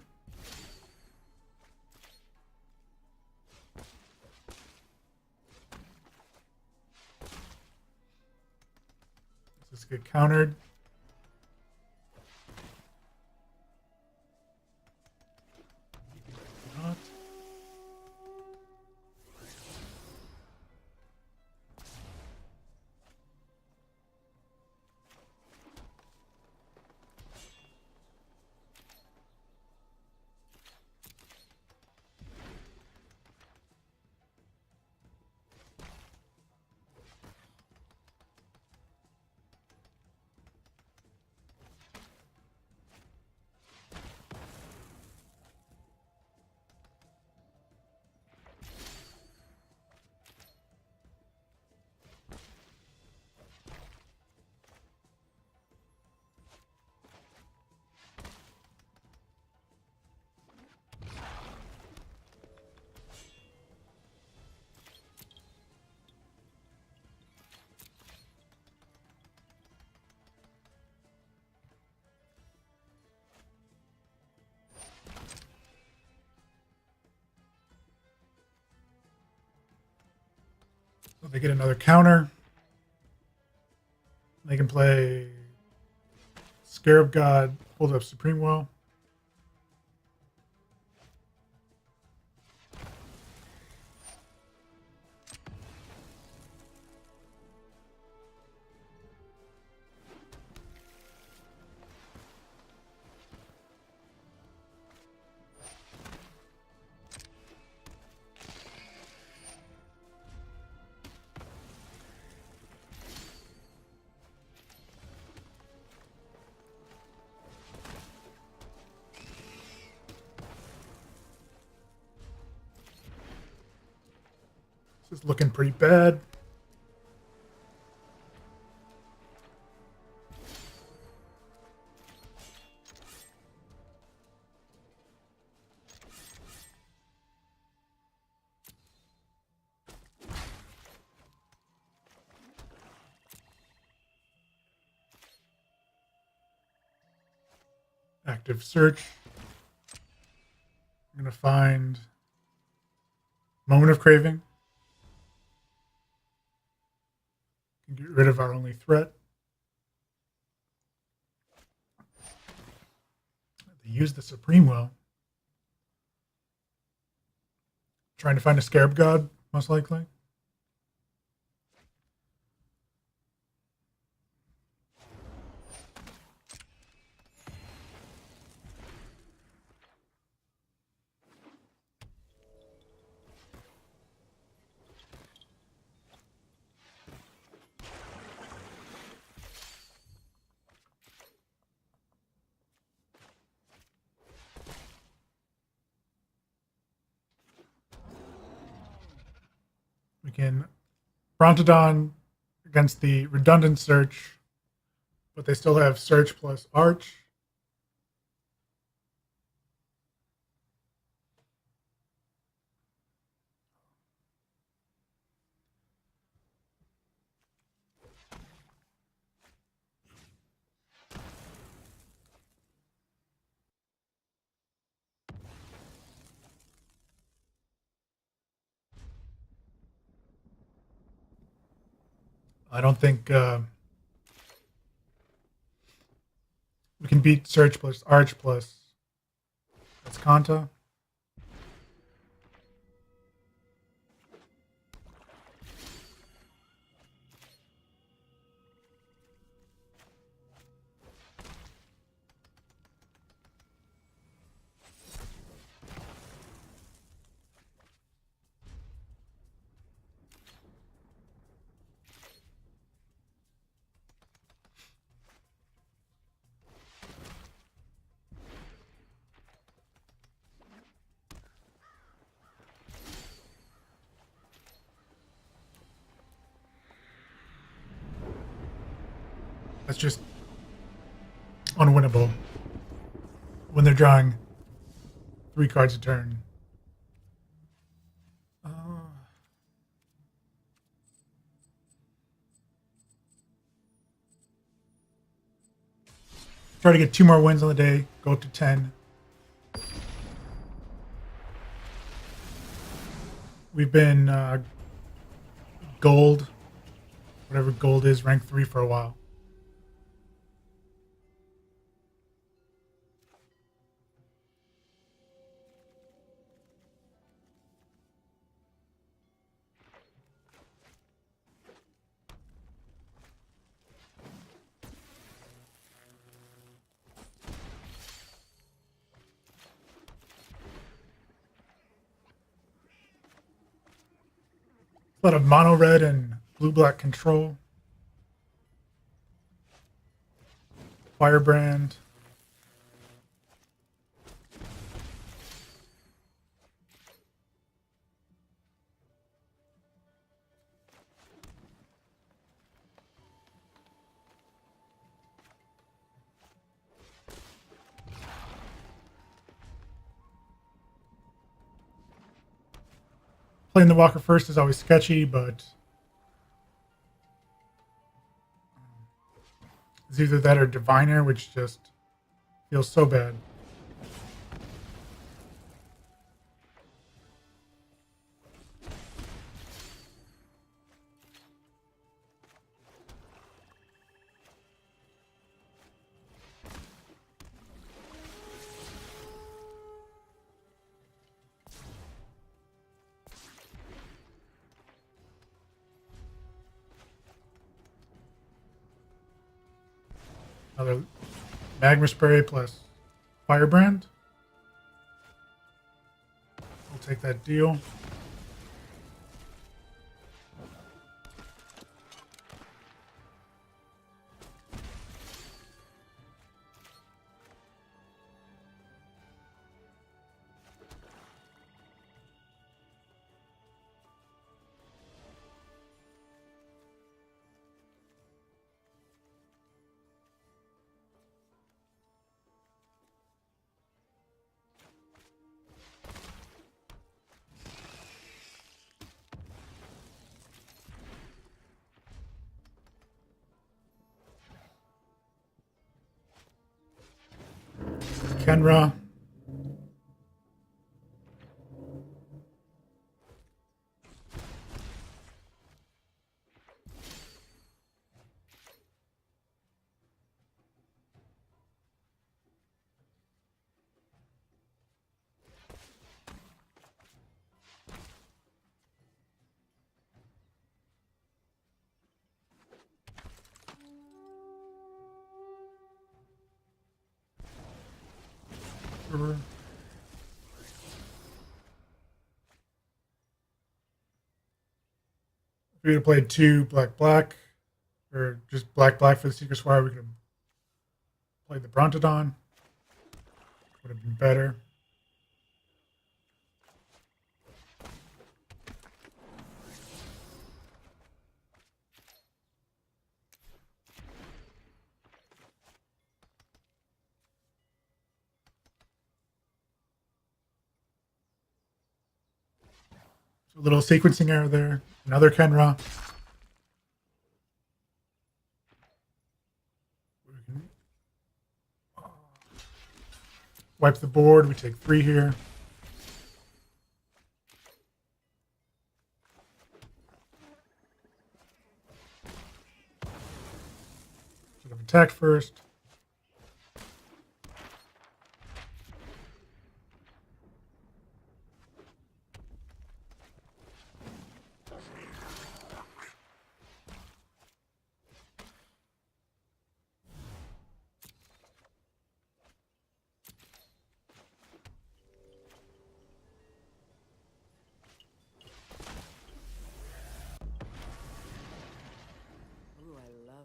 Does this get countered? Not. So they get another counter. They can play Scarab God, hold up Supreme Well. This is looking pretty bad. Active search. I'm going to find Moment of Craving. Get rid of our only threat. They use the Supreme Will. Trying to find a Scarab God, most likely. We can Brontodon against the redundant search, but they still have search plus Arch. I don't think we can beat Search plus Arch plus Escanta. That's just unwinnable when they're drawing 3 cards a turn. Try to get 2 more wins on the day. Go up to 10. We've been gold, whatever gold is, rank 3 for a while. A lot of mono red and blue black control. Firebrand. Playing the Walker first is always sketchy, but it's either that or Diviner, which just feels so bad. Another Magma Spray plus Firebrand. We'll take that deal. Kenra. If we would have played 2 black, or just black for the Secret Squire, we could have played the Brontodon. Would have been better. A little sequencing error there. Another Kenra. Wipe the board. We take 3 here. Should have attacked first.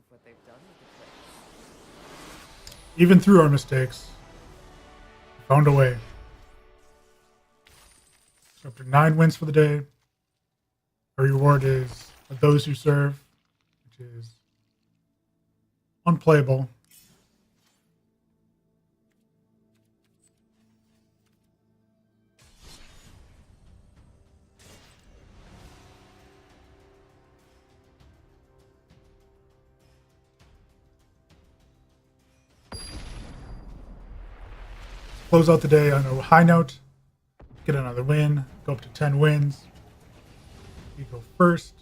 What they've done with the place. Even through our mistakes, we found a way. So after 9 wins for the day, our reward is Those Who Serve, which is unplayable. close out the day on a high note, get another win, go up to 10 wins. We go first.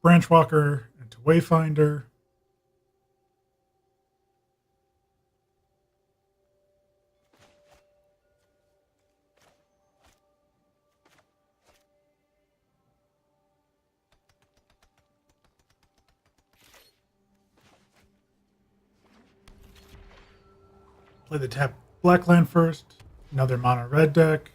Branchwalker into Wayfinder. Play the tap black land first. Another mono red deck.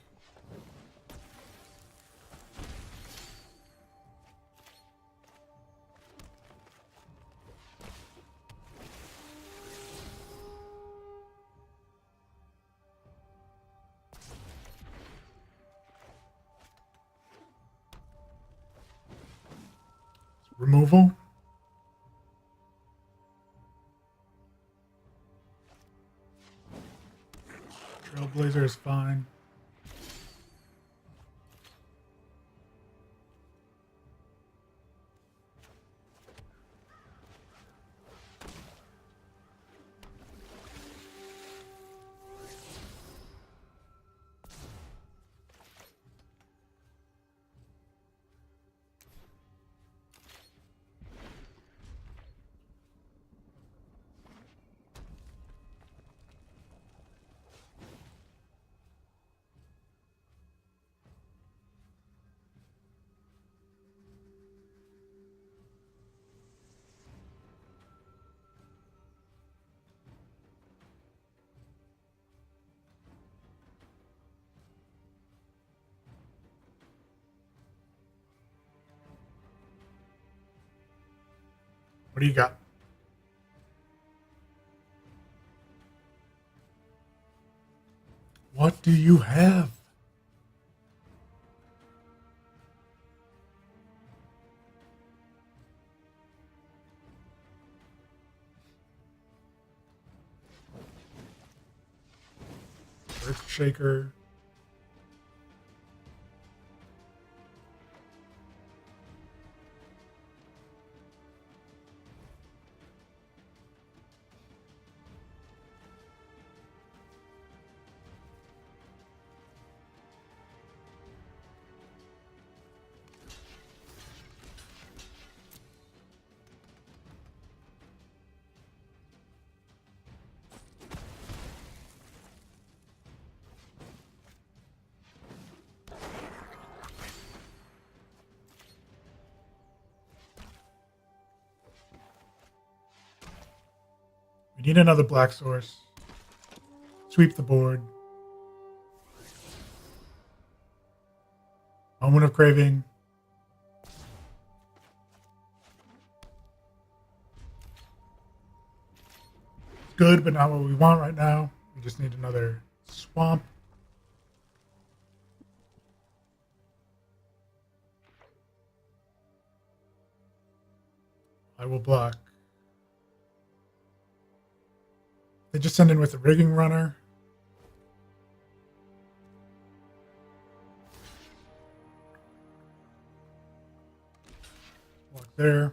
Removal. Trailblazer is fine. What do you got? What do you have? Earthshaker. We need another black source. Sweep the board. Moment of Craving. It's good, but not what we want right now. We just need another swamp. I will block. They just send in with the rigging runner. Walk there.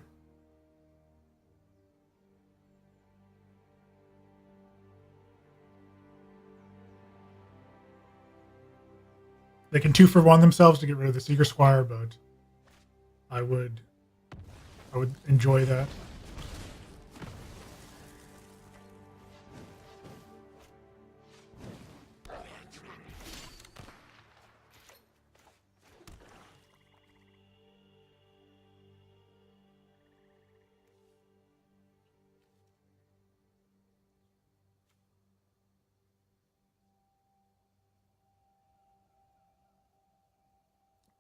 They can 2-for-1 themselves to get rid of the Seeker Squire, but I would enjoy that.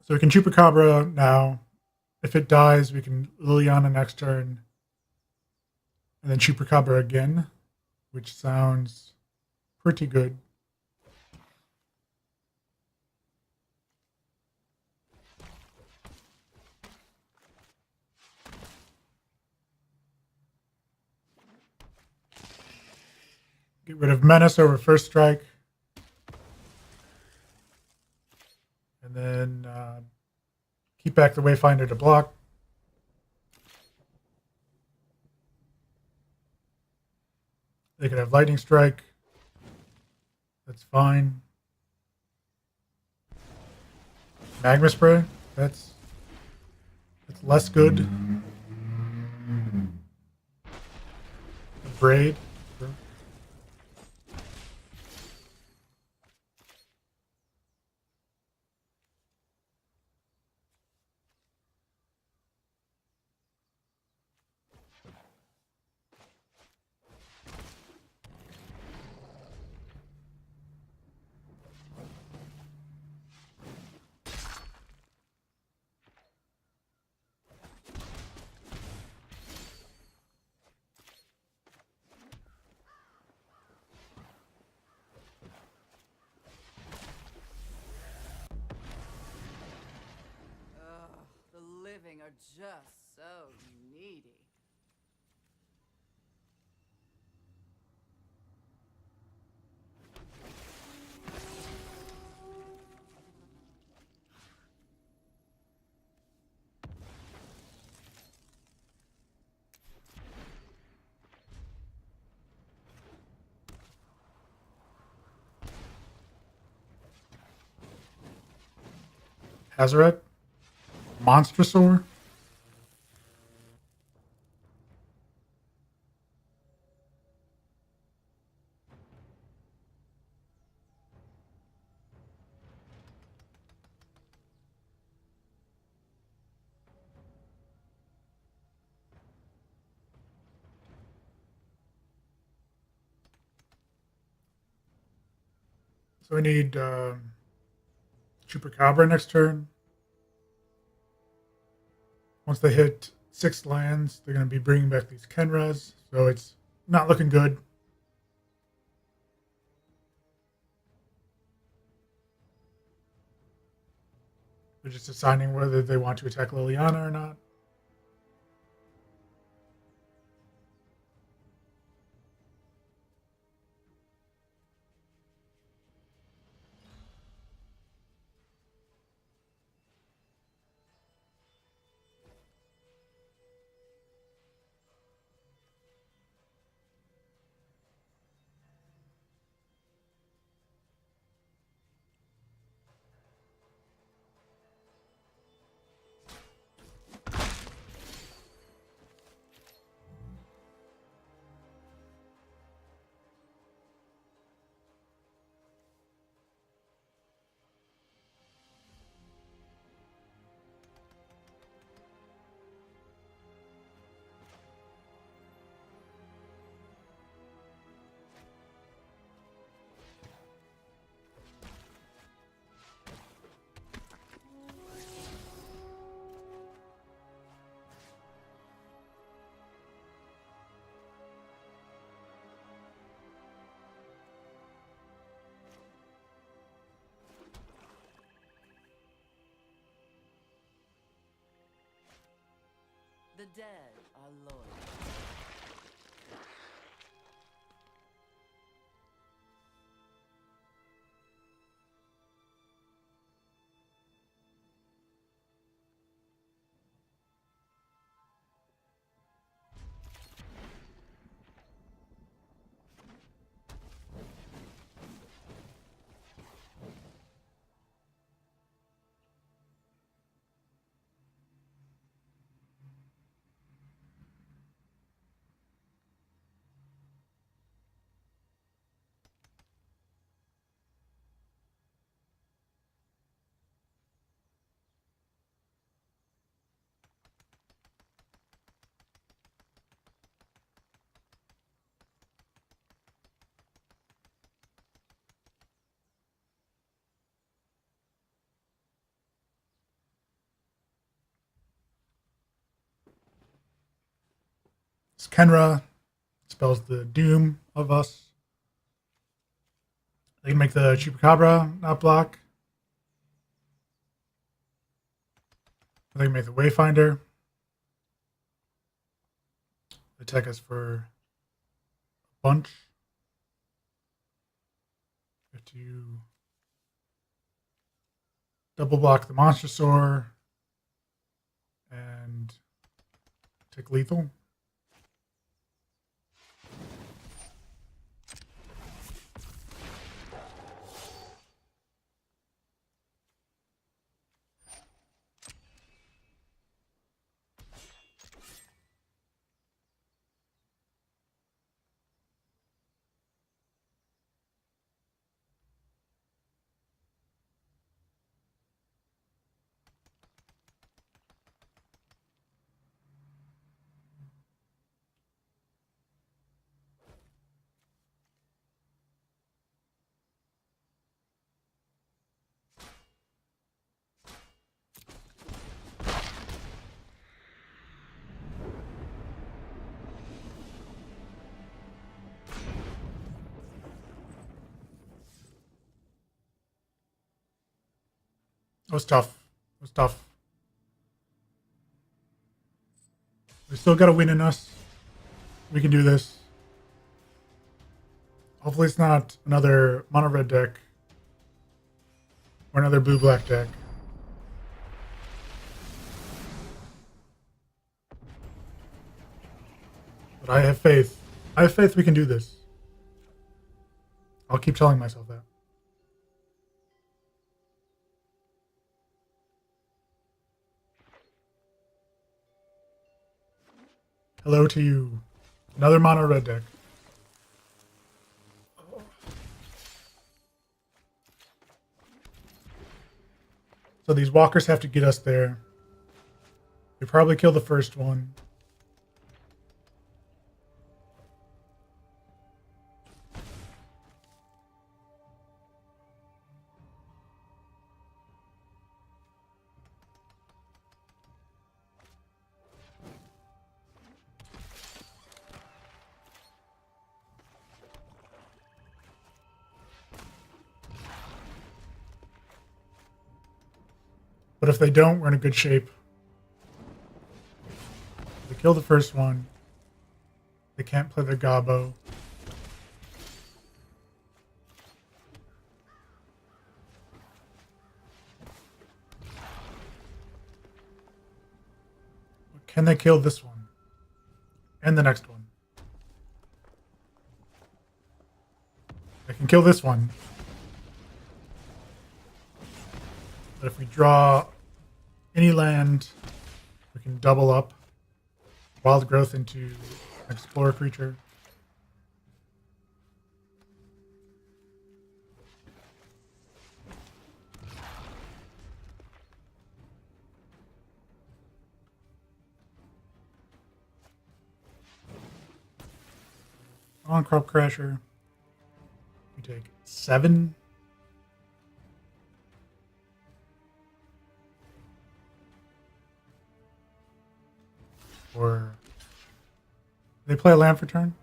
So we can Chupacabra now. If it dies, we can Liliana next turn. And then Chupacabra again, which sounds pretty good. Get rid of Menace over first strike. And then keep back the Wayfinder to block. They could have Lightning Strike. That's fine. Magma Spray. That's less good. Braid. Sure. Ugh, the living are just so needy. Hazaret. Monstrosaur. So we need Chupacabra next turn. Once they hit 6 lands, they're going to be bringing back these Kenras, so it's not looking good. They're just deciding whether they want to attack Liliana or not. The dead are loyal. Kenra spells the doom of us. They can make the Chupacabra not block. They can make the Wayfinder attack us for a bunch. We have to double block the Monstrosaur and take lethal. It was tough. It was tough. We still got a win in us. We can do this. Hopefully it's not another mono red deck or another blue black deck. But I have faith. I have faith we can do this. I'll keep telling myself that. Hello to you. Another mono red deck. So these walkers have to get us there. We probably kill the first one. But if they don't, we're in a good shape. They kill the first one. They can't play their Gabo. But can they kill this one? And the next one? They can kill this one. But if we draw any land, we can double up Wild Growth into an Explorer creature. On Crop Crasher, we take 7. Or they play a land for turn?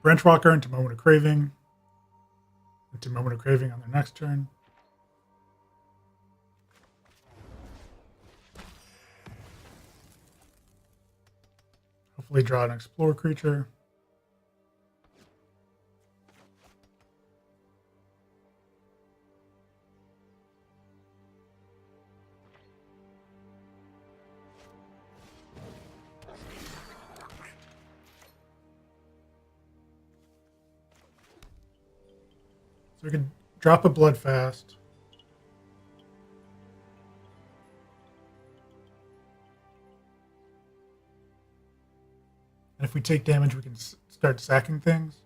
Branchwalker into Moment of Craving. Into Moment of Craving on their next turn. Hopefully draw an Explore creature. So we can drop a Bloodfast. And if we take damage, we can start sacking things.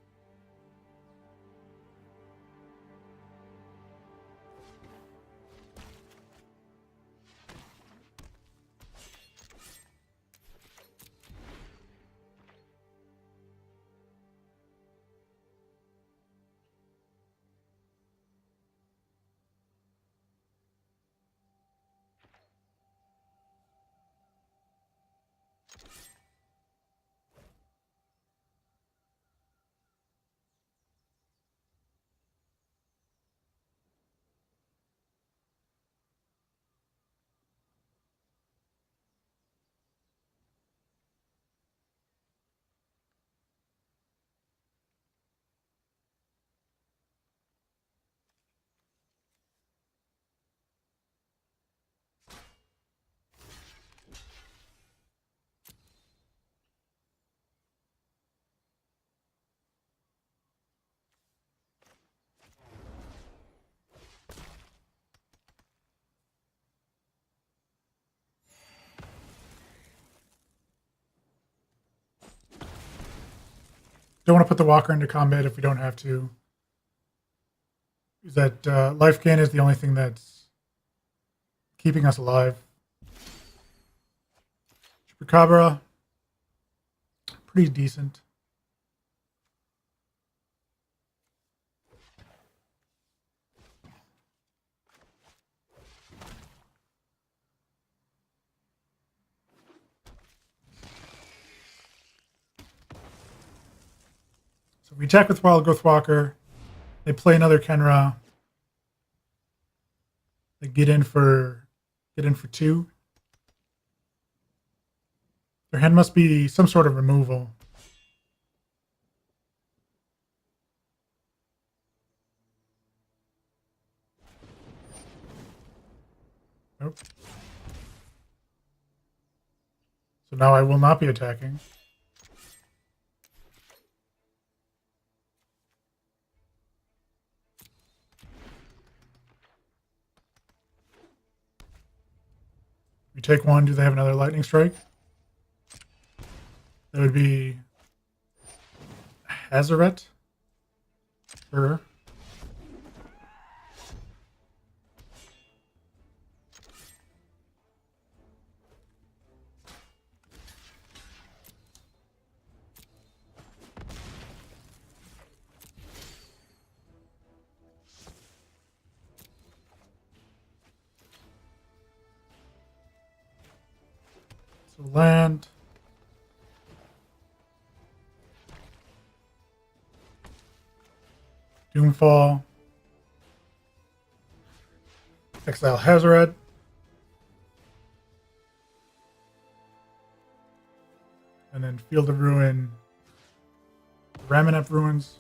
Don't want to put the walker into combat if we don't have to. Is that life gain is the only thing that's keeping us alive. Chupacabra, pretty decent. So we attack with Wild Growth Walker. They play another Kenra. They get in for 2. Their hand must be some sort of removal. Nope. So now I will not be attacking. We take 1. Do they have another lightning strike? That would be Hazaret. Sure. So land. Doomfall. Exile Hazaret. And then Field of Ruin. Ramunap Ruins.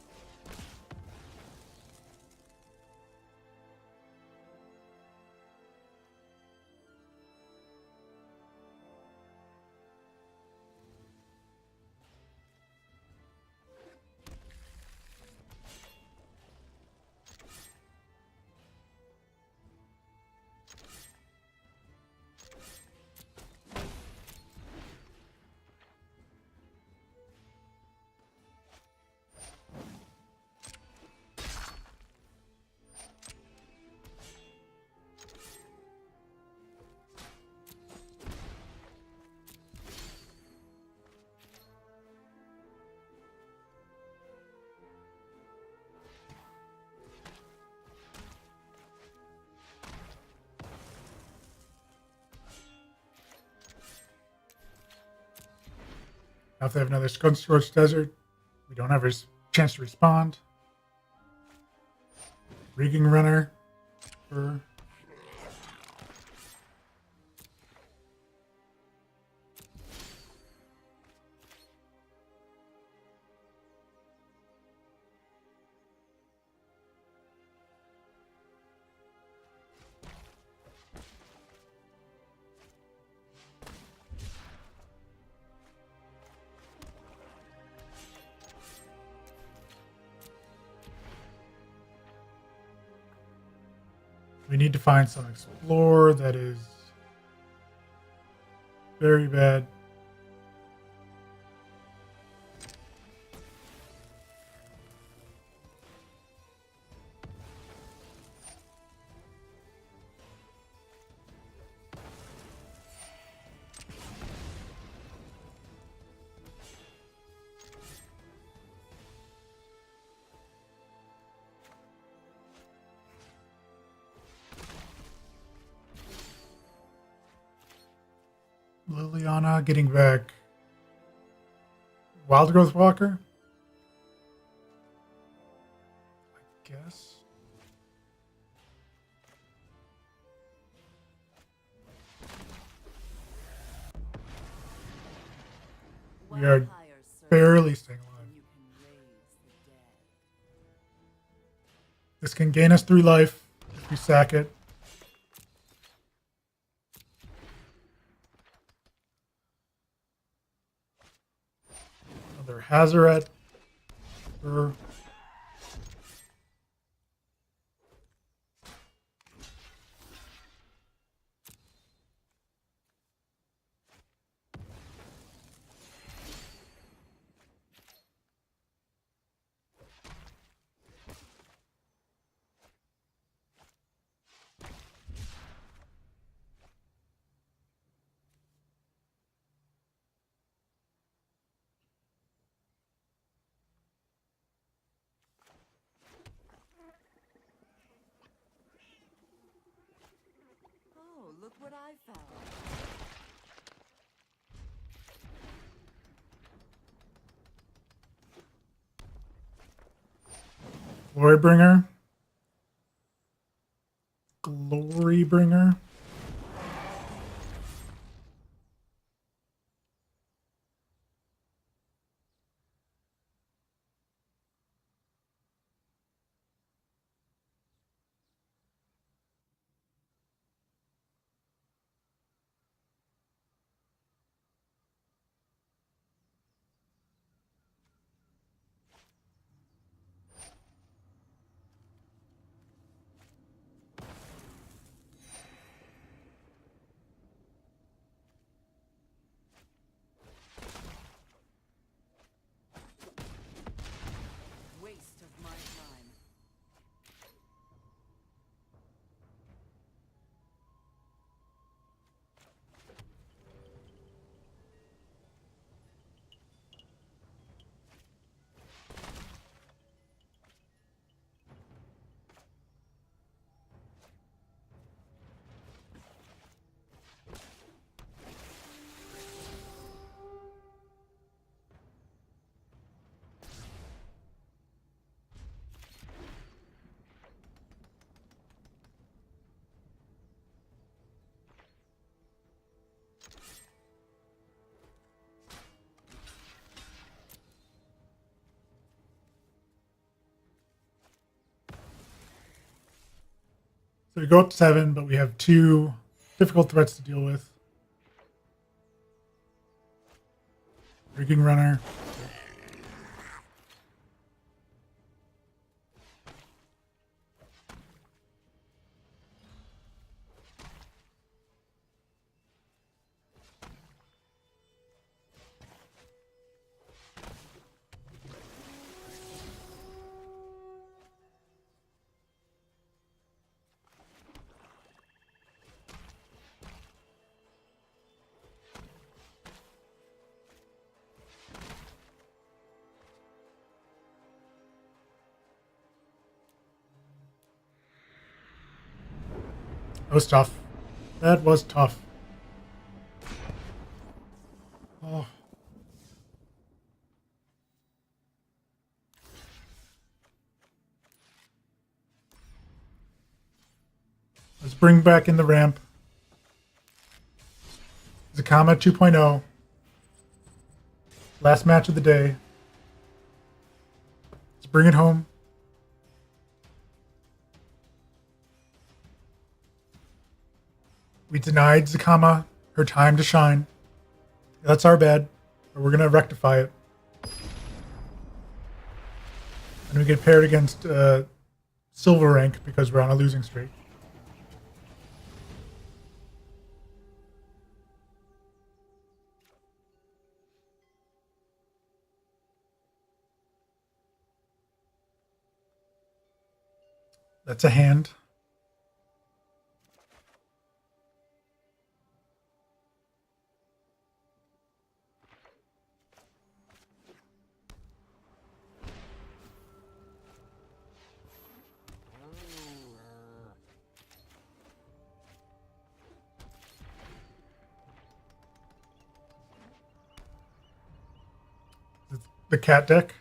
Now if they have another Scorched Desert, we don't have a chance to respond. Rigging Runner. For we need to find some Explore that is very bad. Liliana getting back Wild Growth Walker, I guess. We are barely staying alive. This can gain us 3 life if we sack it. Another Hazaret. Sure. what I found. Glorybringer. Glorybringer. Waste of my time. So we go up to 7, but we have 2 difficult threats to deal with. Rigging Runner. That was tough. That was tough. Oh. Let's bring back in the ramp. Zacama 2.0. Last match of the day. Let's bring it home. We denied Zacama her time to shine. That's our bad, but we're going to rectify it. And we get paired against silver rank because we're on a losing streak. That's a hand. The cat deck.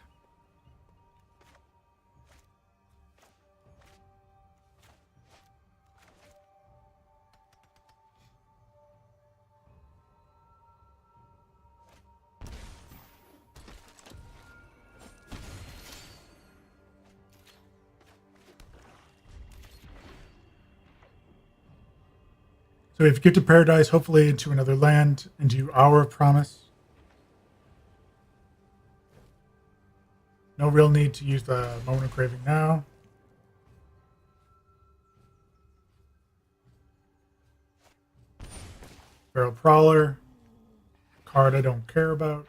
So we've gifted Paradise, hopefully into another land, into Hour of Promise. No real need to use the Moment of Craving now. Barrel Prowler. Card I don't care about.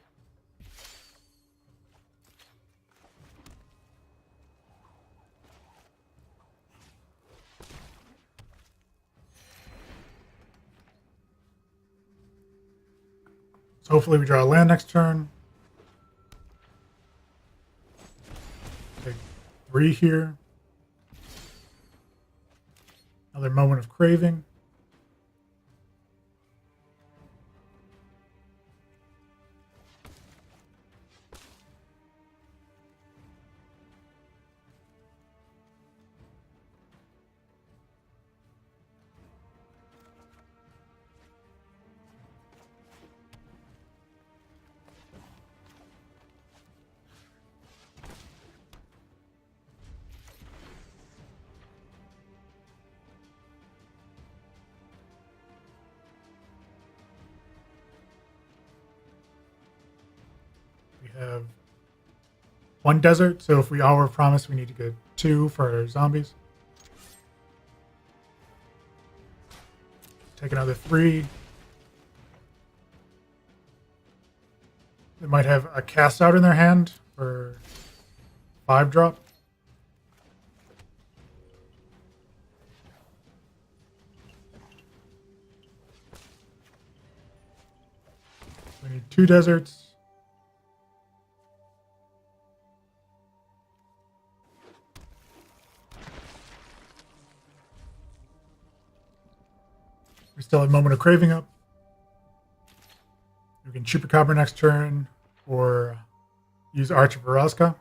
So hopefully we draw a land next turn. Take 3 here. Another Moment of Craving. have 1 desert, so if we Hour of Promise, we need to get 2 for our zombies. Take another 3. They might have a cast out in their hand for 5 drop. We need 2 deserts. We still have Moment of Craving up. We can Chupacabra next turn or use Arch of Orazca.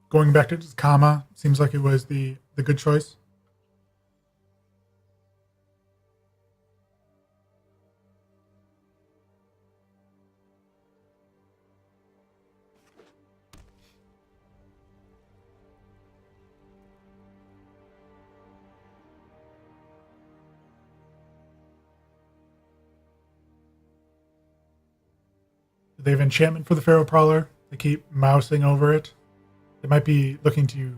Going back to Zacama seems like it was the good choice. They have enchantment for the Pharaoh Prowler. They keep mousing over it. They might be looking to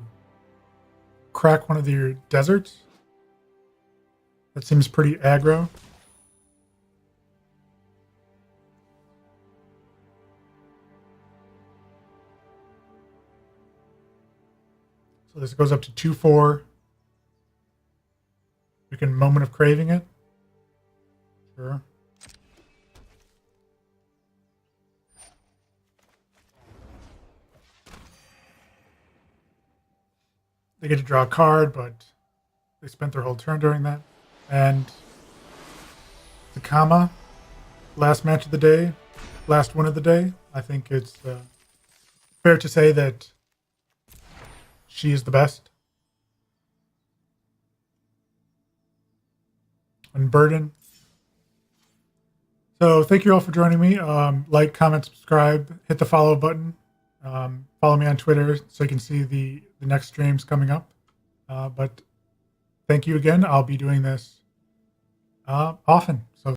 crack one of their deserts. That seems pretty aggro. So this goes up to 2/4. We can Moment of Craving it. Sure. They get to draw a card, but they spent their whole turn doing that. And Zacama, last match of the day, last win of the day. I think it's fair to say that she is the best. Unburden. So thank you all for joining me. Like, comment, subscribe, hit the follow button. Follow me on Twitter so you can see the next streams coming up. But thank you again. I'll be doing this often. So